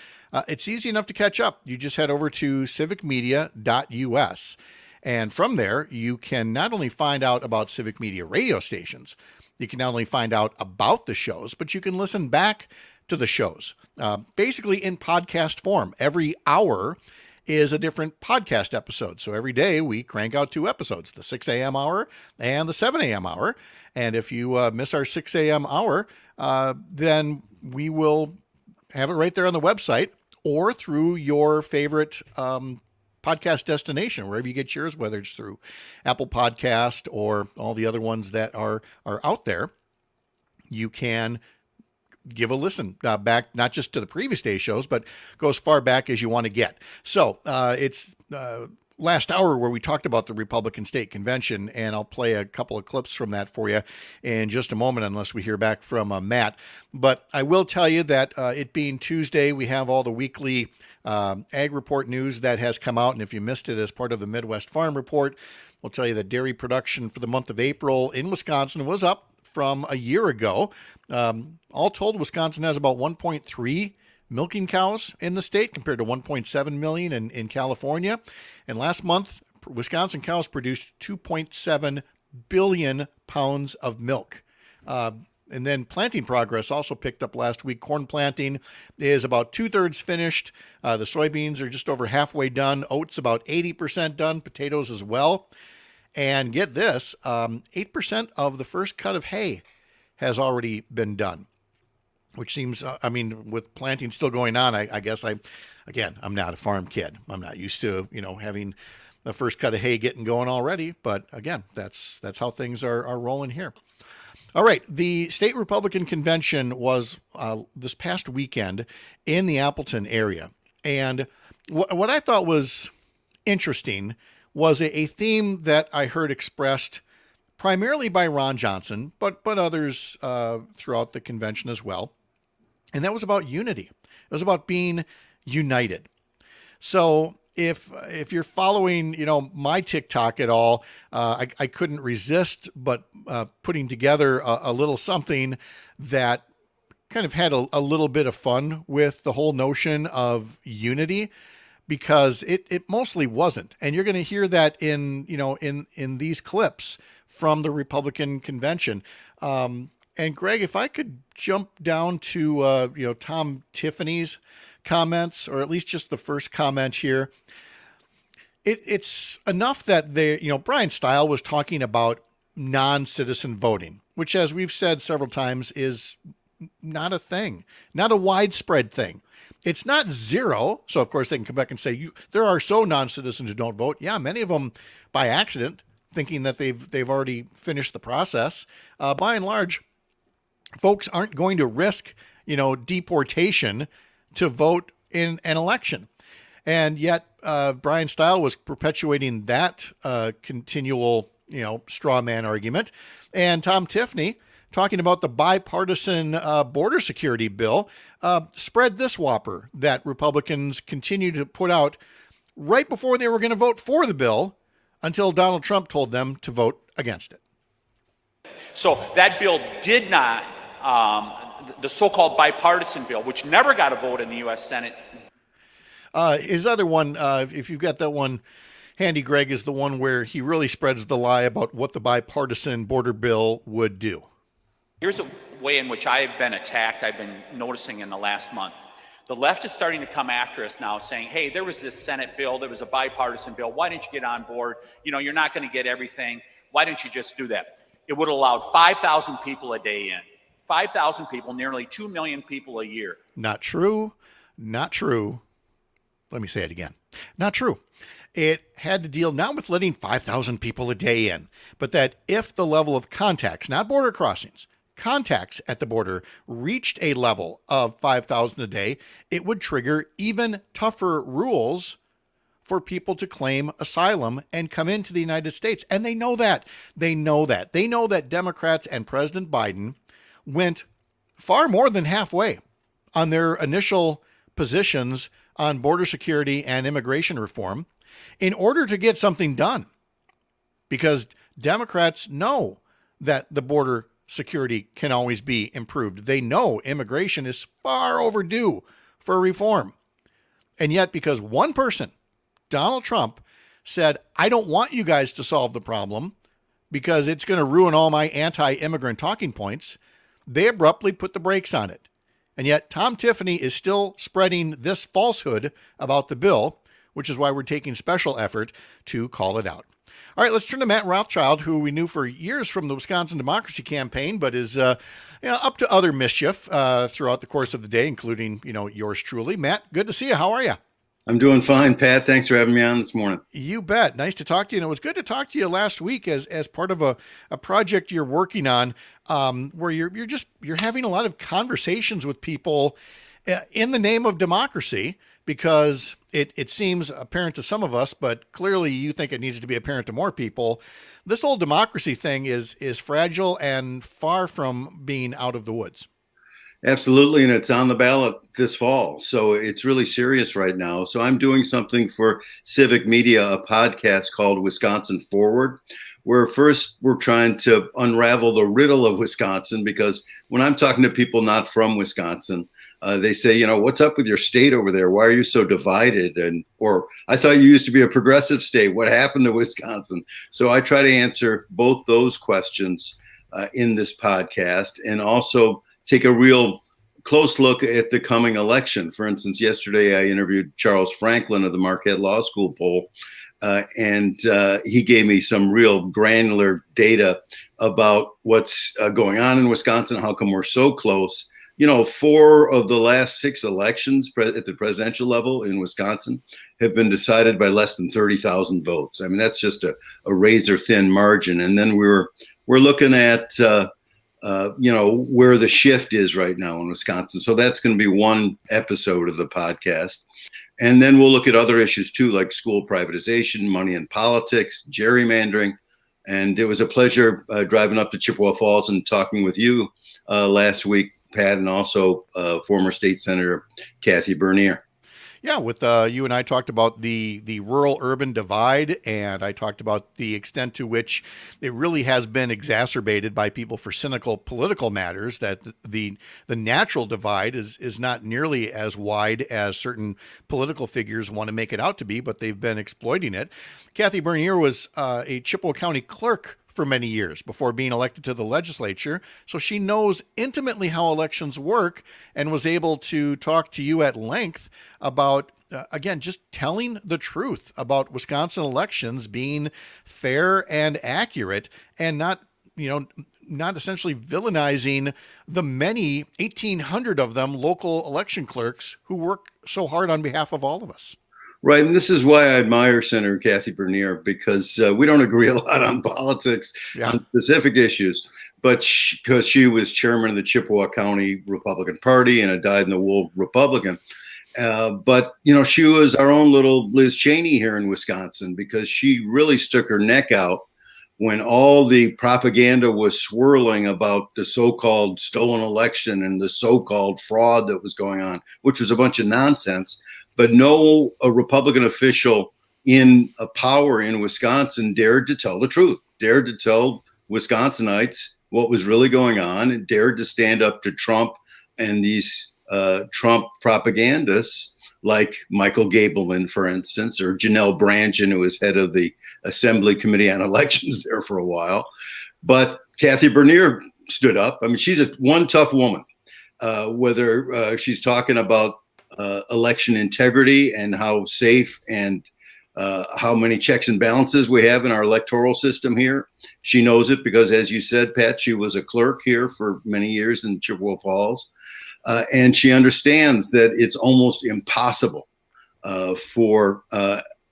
it's easy enough to catch up. You just head over to civicmedia.us. And from there, you can not only find out about Civic Media radio stations, you can not only find out about the shows, but you can listen back to the shows, basically in podcast form. Every hour is a different podcast episode. So every day we crank out 2 episodes, the 6 a.m. hour and the 7 a.m. hour. And if you miss our 6 a.m. hour, then we will have it right there on the website or through your favorite podcast destination, wherever you get yours, whether it's through Apple Podcast or all the other ones that are out there. You can give a listen back, not just to the previous day shows, but go as far back as you want to get. So it's last hour where we talked about the Republican State Convention, and I'll play a couple of clips from that for you in just a moment, unless we hear back from Matt. But I will tell you that it being Tuesday, we have all the weekly Ag Report news that has come out, and if you missed it as part of the Midwest Farm Report, we'll tell you that dairy production for the month of April in Wisconsin was up from a year ago. All told, Wisconsin has about 1.3 milking cows in the state compared to 1.7 million in California. And last month, Wisconsin cows produced 2.7 billion pounds of milk. And then planting progress also picked up last week. Corn planting is about 2/3 finished. The soybeans are just over halfway done. Oats about 80% done. Potatoes as well. And get this, 8% of the first cut of hay has already been done, which seems, with planting still going on, I guess I'm not a farm kid. I'm not used to, having the first cut of hay getting going already. But again, that's how things are rolling here. All right, the state Republican convention was this past weekend in the Appleton area. And what I thought was interesting was a theme that I heard expressed primarily by Ron Johnson, but others throughout the convention as well. And that was about unity. It was about being united. So if you're following, my TikTok at all, I couldn't resist but putting together a little something that kind of had a little bit of fun with the whole notion of unity, because it mostly wasn't. And you're going to hear that in these clips from the Republican convention. And Greg, if I could jump down to, Tom Tiffany's comments, or at least just the first comment here. It's enough that Brian Stile was talking about non-citizen voting, which, as we've said several times, is not a thing, not a widespread thing. It's not zero. So of course they can come back and say, there are so non-citizens who don't vote. Yeah, many of them by accident, thinking that they've already finished the process. By and large, folks aren't going to risk, deportation to vote in an election. And yet Brian Stile was perpetuating that continual, straw man argument. And Tom Tiffany, talking about the bipartisan border security bill, spread this whopper that Republicans continue to put out right before they were going to vote for the bill until Donald Trump told them to vote against it. So that bill did not, the so-called bipartisan bill, which never got a vote in the U.S. Senate. His other one, if you've got that one handy, Greg, is the one where he really spreads the lie about what the bipartisan border bill would do. Here's a way in which I have been attacked, I've been noticing in the last month. The left is starting to come after us now saying, hey, there was this Senate bill, there was a bipartisan bill. Why didn't you get on board? You know, you're not going to get everything. Why didn't you just do that? It would have allowed 5,000 people a day in. 5,000 people, nearly 2 million people a year. Not true. Not true. Let me say it again. Not true. It had to deal not with letting 5,000 people a day in, but that if the level of contacts, not border crossings, contacts at the border reached a level of 5,000 a day, it would trigger even tougher rules for people to claim asylum and come into the United States. And they know that. They know that. They know that Democrats and President Biden went far more than halfway on their initial positions on border security and immigration reform in order to get something done. Because Democrats know that the border security can always be improved. They know immigration is far overdue for reform. And yet, because one person, Donald Trump, said, I don't want you guys to solve the problem because it's going to ruin all my anti-immigrant talking points, they abruptly put the brakes on it. And yet Tom Tiffany is still spreading this falsehood about the bill, which is why we're taking special effort to call it out. All right, let's turn to Matt Rothschild, who we knew for years from the Wisconsin Democracy Campaign, but is up to other mischief throughout the course of the day, including, yours truly. Matt, good to see you. How are you? I'm doing fine, Pat. Thanks for having me on this morning. You bet. Nice to talk to you. And it was good to talk to you last week as part of a project you're working on, where you're having a lot of conversations with people in the name of democracy, because it seems apparent to some of us, but clearly you think it needs to be apparent to more people. This whole democracy thing is fragile and far from being out of the woods. Absolutely, and it's on the ballot this fall, so it's really serious right now. So I'm doing something for Civic Media, a podcast called Wisconsin Forward, where first we're trying to unravel the riddle of Wisconsin, because when I'm talking to people not from Wisconsin, they say, what's up with your state over there? Why are you so divided? Or I thought you used to be a progressive state. What happened to Wisconsin? So I try to answer both those questions in this podcast, and also take a real close look at the coming election. For instance, yesterday I interviewed Charles Franklin of the Marquette Law School poll, and he gave me some real granular data about what's going on in Wisconsin, how come we're so close. 4 of the last 6 elections at the presidential level in Wisconsin have been decided by less than 30,000 votes. I mean, that's just a razor thin margin. And then we're looking at where the shift is right now in Wisconsin. So that's going to be one episode of the podcast. And then we'll look at other issues too, like school privatization, money in politics, gerrymandering. And it was a pleasure driving up to Chippewa Falls and talking with you last week, Pat, and also former state senator Kathy Bernier. Yeah, with you and I talked about the rural-urban divide, and I talked about the extent to which it really has been exacerbated by people for cynical political matters, that the natural divide is not nearly as wide as certain political figures want to make it out to be, but they've been exploiting it. Kathy Bernier was a Chippewa County clerk for many years before being elected to the legislature. So she knows intimately how elections work and was able to talk to you at length about, again, just telling the truth about Wisconsin elections being fair and accurate, and not essentially villainizing the many 1,800 of them local election clerks who work so hard on behalf of all of us. Right. And this is why I admire Senator Kathy Bernier, because we don't agree a lot on politics, on specific issues, but because she was chairman of the Chippewa County Republican Party and a dyed-in-the-wool Republican. But she was our own little Liz Cheney here in Wisconsin, because she really stuck her neck out when all the propaganda was swirling about the so-called stolen election and the so-called fraud that was going on, which was a bunch of nonsense. But no Republican official in a power in Wisconsin dared to tell the truth, dared to tell Wisconsinites what was really going on, and dared to stand up to Trump and these Trump propagandists like Michael Gableman, for instance, or Janelle Brandon, who was head of the Assembly Committee on Elections there for a while. But Kathy Bernier stood up. I mean, she's one tough woman, whether she's talking about election integrity and how safe and how many checks and balances we have in our electoral system here. She knows it because, as you said, Pat, she was a clerk here for many years in Chippewa Falls. And she understands that it's almost impossible for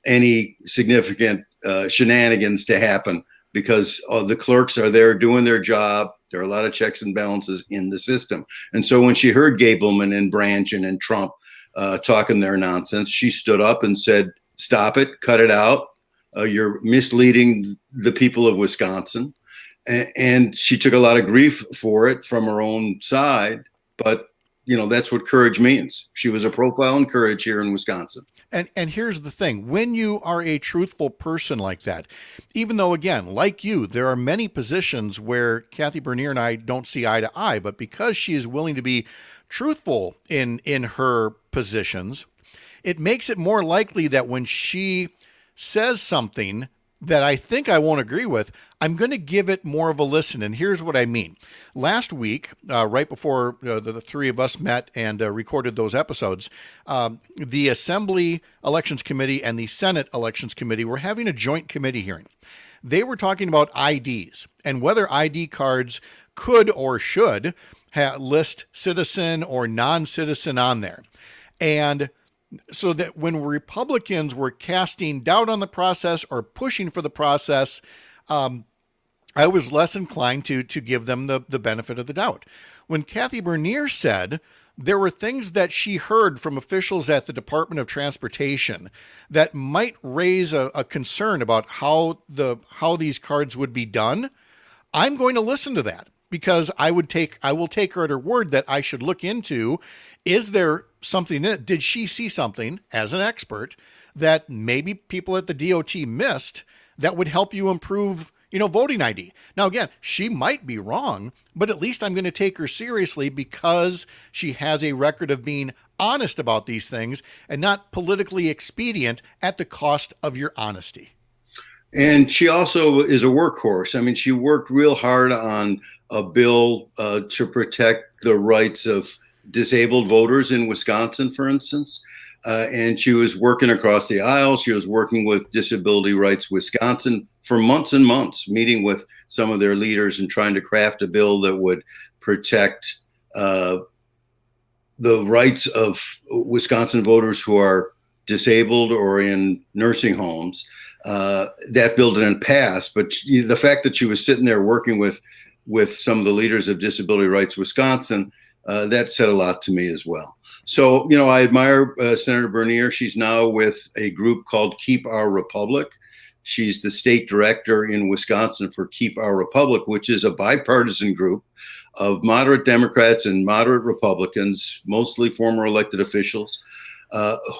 any significant shenanigans to happen because the clerks are there doing their job. There are a lot of checks and balances in the system. And so when she heard Gableman and Brandon and Trump talking their nonsense, she stood up and said, "Stop it, cut it out. You're misleading the people of Wisconsin." And she took a lot of grief for it from her own side. But, you know, that's what courage means. She was a profile in courage here in Wisconsin. And here's the thing. When you are a truthful person like that, even though, again, like you, there are many positions where Kathy Bernier and I don't see eye to eye, but because she is willing to be truthful in her positions, it makes it more likely that when she says something that I think I won't agree with, I'm going to give it more of a listen. And here's what I mean. Last week, right before the three of us met and recorded those episodes, the Assembly Elections Committee and the Senate Elections Committee were having a joint committee hearing. They were talking about IDs and whether ID cards could or should list citizen or non-citizen on there. And so that when Republicans were casting doubt on the process or pushing for the process, I was less inclined to give them the benefit of the doubt. When Kathy Bernier said there were things that she heard from officials at the Department of Transportation that might raise a concern about how these cards would be done, I'm going to listen to that. Because I will take her at her word that I should look into, is there something in it? Did she see something as an expert that maybe people at the DOT missed that would help you improve, voting ID? Now, again, she might be wrong, but at least I'm going to take her seriously because she has a record of being honest about these things and not politically expedient at the cost of your honesty. And she also is a workhorse. I mean, she worked real hard on a bill to protect the rights of disabled voters in Wisconsin, for instance. And she was working across the aisle. She was working with Disability Rights Wisconsin for months and months, meeting with some of their leaders and trying to craft a bill that would protect the rights of Wisconsin voters who are disabled or in nursing homes. That bill didn't pass, but the fact that she was sitting there working with some of the leaders of Disability Rights Wisconsin, that said a lot to me as well. So, I admire Senator Bernier. She's now with a group called Keep Our Republic. She's the state director in Wisconsin for Keep Our Republic, which is a bipartisan group of moderate Democrats and moderate Republicans, mostly former elected officials,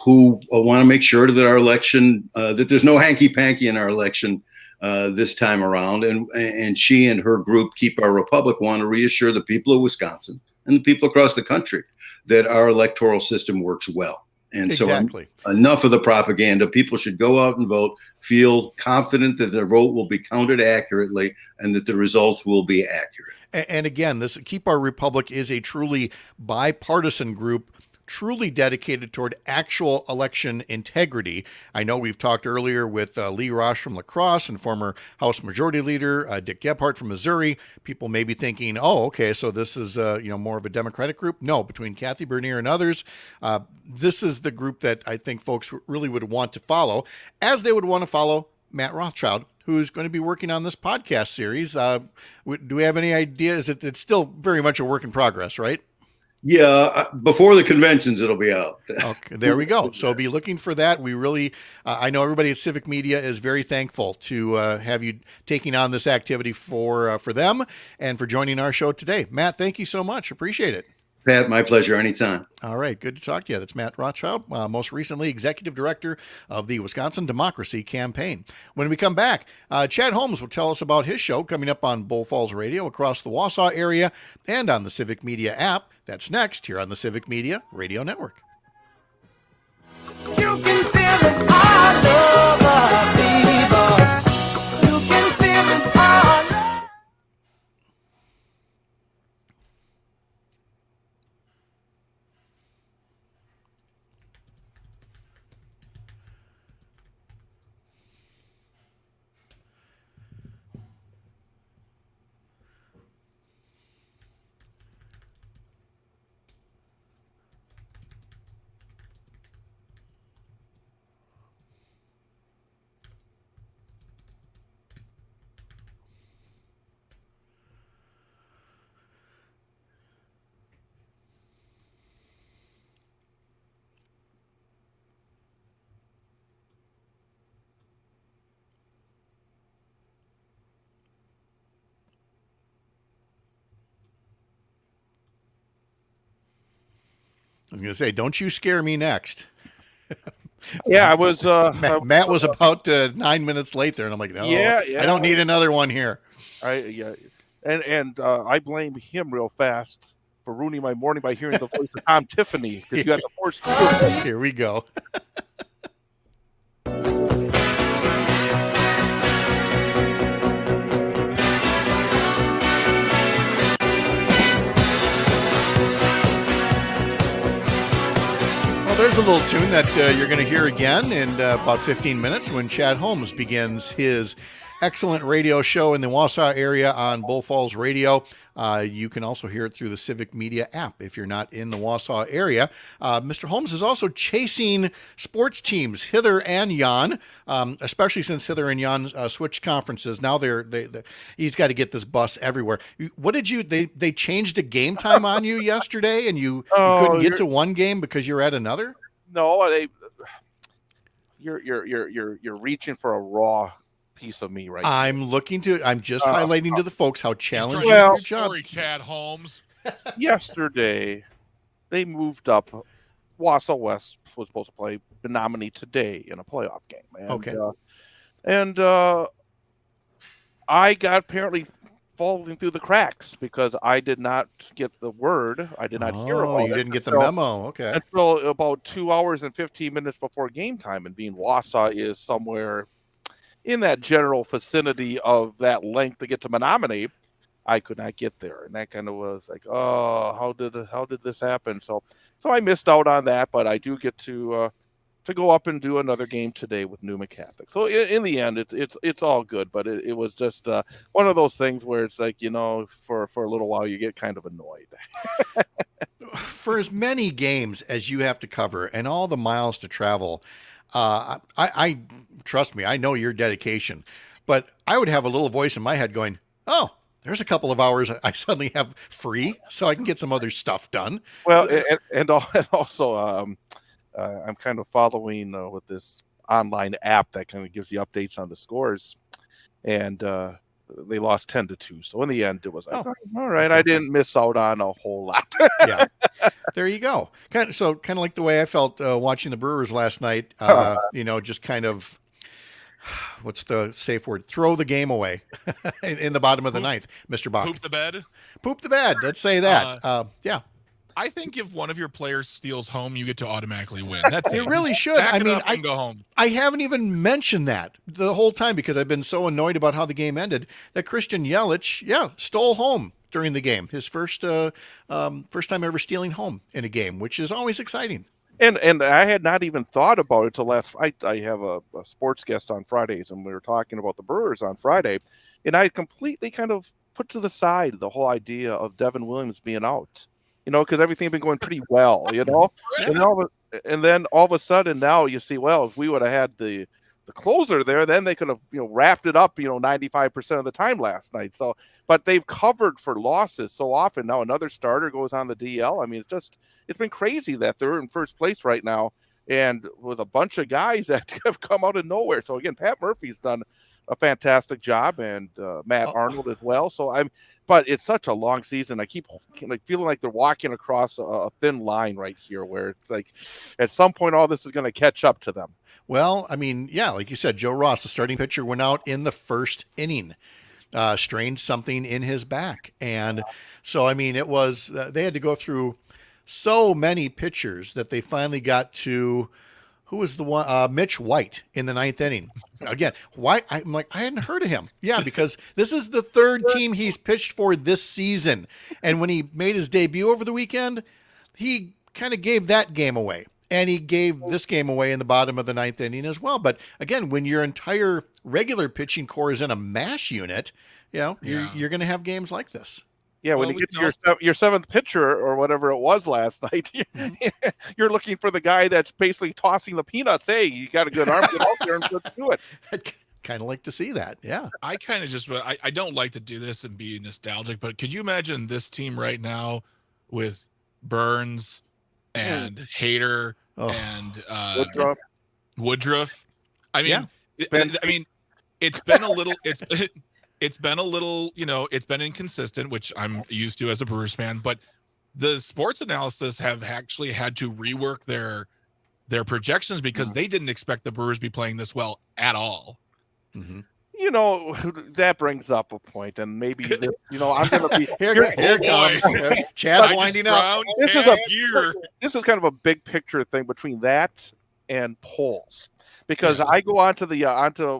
who want to make sure that our election, that there's no hanky-panky in our election this time around. And she and her group, Keep Our Republic, want to reassure the people of Wisconsin and the people across the country that our electoral system works well. And exactly. So enough of the propaganda. People should go out and vote, feel confident that their vote will be counted accurately and that the results will be accurate. And again, this Keep Our Republic is a truly bipartisan group, truly dedicated toward actual election integrity. I know we've talked earlier with Lee Rosh from La Crosse and former House Majority Leader Dick Gephardt from Missouri. People may be thinking, oh, okay, so this is more of a Democratic group. No, between Kathy Bernier and others, this is the group that I think folks really would want to follow, as they would want to follow Matt Rothschild, who's going to be working on this podcast series. Do we have any ideas? It's still very much a work in progress, right? Yeah, before the conventions, it'll be out. Okay, there we go. So be looking for that. We really, I know everybody at Civic Media is very thankful to have you taking on this activity for them and for joining our show today. Matt, thank you so much. Appreciate it. Pat, my pleasure. Anytime. All right. Good to talk to you. That's Matt Rothschild, most recently Executive Director of the Wisconsin Democracy Campaign. When we come back, Chad Holmes will tell us about his show coming up on Bull Falls Radio across the Wausau area and on the Civic Media app. That's next here on the Civic Media Radio Network. You can feel it all over, people. You can feel it all over. I was going to say, don't you scare me next. Yeah, I was. Matt was about 9 minutes late there, and I'm like, no, yeah. I don't need another one here. And I blame him real fast for ruining my morning by hearing the voice of Tom Tiffany because you got the force. Here we go. There's a little tune that you're going to hear again in about 15 minutes when Chad Holmes begins his excellent radio show in the Wausau area on Bull Falls Radio. You can also hear it through the Civic Media app if you're not in the Wausau area. Mr. Holmes is also chasing sports teams, Hither and Yon, especially since Hither and Yon switched conferences. Now he's got to get this bus everywhere. What did you? They changed a game time on you yesterday, and you couldn't get to one game because you're at another. No, you're reaching for a raw piece of me right now. I'm just highlighting to the folks how challenging your job. Story, Chad Holmes. Yesterday, they moved up. Wausau West was supposed to play Menominee today in a playoff game. And, okay. I got apparently falling through the cracks because I did not get the word. I did not hear about it. You didn't get the memo. Okay. Until about 2 hours and 15 minutes before game time, and being Wausau is somewhere in that general vicinity of that length to get to Menominee, I could not get there, and that kind of was like, oh, how did this happen? So I missed out on that, but I do get to go up and do another game today with Newman Catholic. So in the end, it's all good, but it was just one of those things where it's like, for a little while you get kind of annoyed. For as many games as you have to cover and all the miles to travel, I trust me, I know your dedication, but I would have a little voice in my head going, oh, there's a couple of hours I suddenly have free so I can get some other stuff done. Well, and also I'm kind of following with this online app that kind of gives you updates on the scores, and they lost 10-2. So in the end, it was like, all right, I didn't miss out on a whole lot. Yeah, there you go. Kind of like the way I felt watching the Brewers last night. Just kind of, what's the safe word? Throw the game away in the bottom of the ninth, Mr. Bach. Poop the bed. Poop the bed. Let's say that. Yeah. I think if one of your players steals home, you get to automatically win. That's it. It really should. Back I go home. I haven't even mentioned that the whole time because I've been so annoyed about how the game ended that Christian Yelich, stole home during the game. His first time ever stealing home in a game, which is always exciting. And I had not even thought about it till last. I have a sports guest on Fridays, and we were talking about the Brewers on Friday, and I completely kind of put to the side the whole idea of Devin Williams being out. Because everything had been going pretty well, and then all of a sudden now you see, well, if we would have had the closer there, then they could have wrapped it up 95% of the time last night. So, but they've covered for losses so often. Now another starter goes on the DL. I mean, it's been crazy that they're in first place right now, and with a bunch of guys that have come out of nowhere. So again, Pat Murphy's done a fantastic job, and Matt Arnold as well. So but it's such a long season. I keep feeling like they're walking across a thin line right here, where it's like at some point all this is going to catch up to them. Well, I mean, yeah, like you said, Joe Ross, the starting pitcher, went out in the first inning, strained something in his back, and so I mean, it was they had to go through so many pitchers that they finally got to. Who was the one? Mitch White in the ninth inning. Again, White, I'm like, I hadn't heard of him. Yeah, because this is the third team he's pitched for this season. And when he made his debut over the weekend, he kind of gave that game away. And he gave this game away in the bottom of the ninth inning as well. But again, when your entire regular pitching core is in a MASH unit, you're going to have games like this. Yeah, when you get to your seventh pitcher or whatever it was last night, you're looking for the guy that's basically tossing the peanuts. Hey, you got a good arm, get out there and let's do it. I'd kind of like to see that. Yeah. I kind of just, I don't like to do this and be nostalgic, but could you imagine this team right now with Burns and Hader and Woodruff? I mean, it's been a little, it's been a little, it's been inconsistent, which I'm used to as a Brewers fan, but the sports analysis have actually had to rework their projections because they didn't expect the Brewers to be playing this well at all. Mm-hmm. That brings up a point, and maybe I'm going to be here it comes. Chad's winding up. This is kind of a big picture thing between that and polls, because I go onto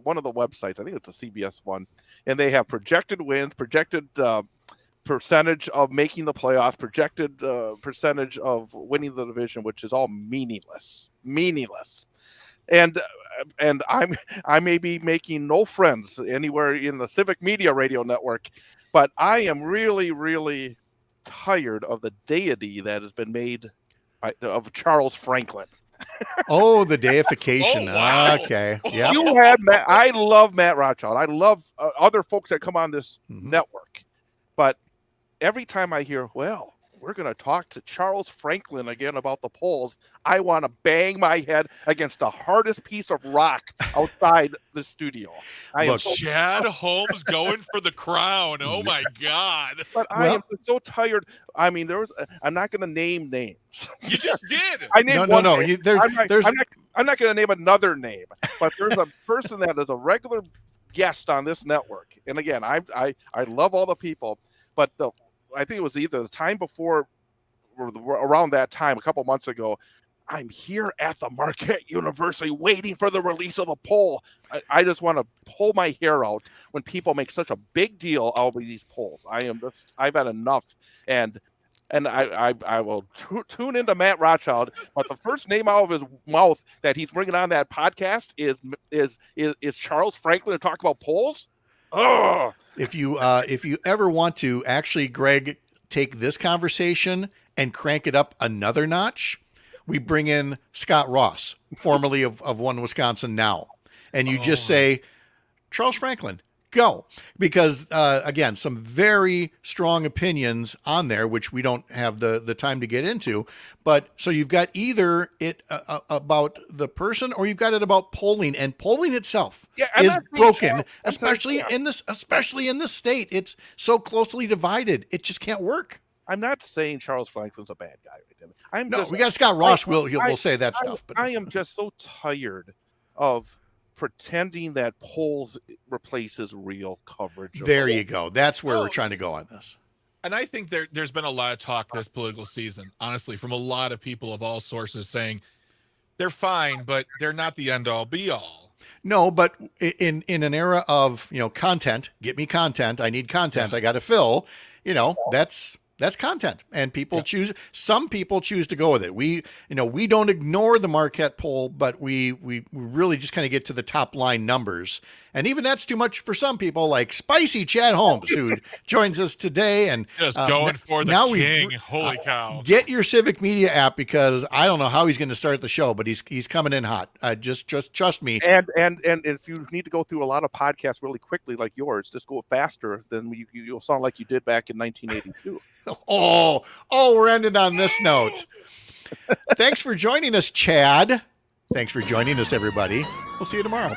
one of the websites. I think it's a CBS one, and they have projected wins, projected percentage of making the playoffs, projected percentage of winning the division, which is all meaningless. And I may be making no friends anywhere in the Civic Media Radio Network, but I am really, really tired of the deity that has been made of Charles Franklin. Oh, the deification. Oh, wow. Okay. Yeah. You had Matt. I love Matt Rothschild. I love other folks that come on this network, but every time I hear, well, we're going to talk to Charles Franklin again about the polls, I want to bang my head against the hardest piece of rock outside the studio. Chad Holmes going for the crown. Oh my God. But I am so tired. I mean, I'm not going to name names. You just did. I named no. Name. I'm not going to name another name, but there's a person that is a regular guest on this network. And again, I love all the people, but I think it was either the time before or around that time, a couple months ago, I'm here at the Marquette University waiting for the release of the poll. I just want to pull my hair out when people make such a big deal out of these polls. I've had enough. And I will tune into Matt Rothschild, but the first name out of his mouth that he's bringing on that podcast is Charles Franklin to talk about polls. Oh, if you ever want to actually, Greg, take this conversation and crank it up another notch, we bring in Scott Ross, formerly of One Wisconsin Now, and you just say, Charles Franklin, go. Because again, some very strong opinions on there, which we don't have the time to get into. But so you've got either it about the person, or you've got it about polling, and polling itself is broken, especially in this state. It's so closely divided; it just can't work. I'm not saying Charles Franklin's a bad guy. We got Scott Ross. We'll say that stuff. But I am just so tired of pretending that polls replaces real coverage. There you go. That's where we're trying to go on this. And I think there's been a lot of talk this political season, honestly, from a lot of people of all sources saying they're fine, but they're not the end all be all. No, but in an era of, content, get me content. I need content. I got to fill, that's content, and some people choose to go with it. We don't ignore the Marquette poll, but we really just kind of get to the top line numbers. And even that's too much for some people, like Spicy Chad Holmes, who joins us today. And just going for the king. Holy cow. Get your Civic Media app, because I don't know how he's going to start the show, but he's coming in hot. Just trust me. And if you need to go through a lot of podcasts really quickly like yours, just go faster than you'll sound like you did back in 1982. Oh, we're ending on this note. Thanks for joining us, Chad. Thanks for joining us, everybody. We'll see you tomorrow.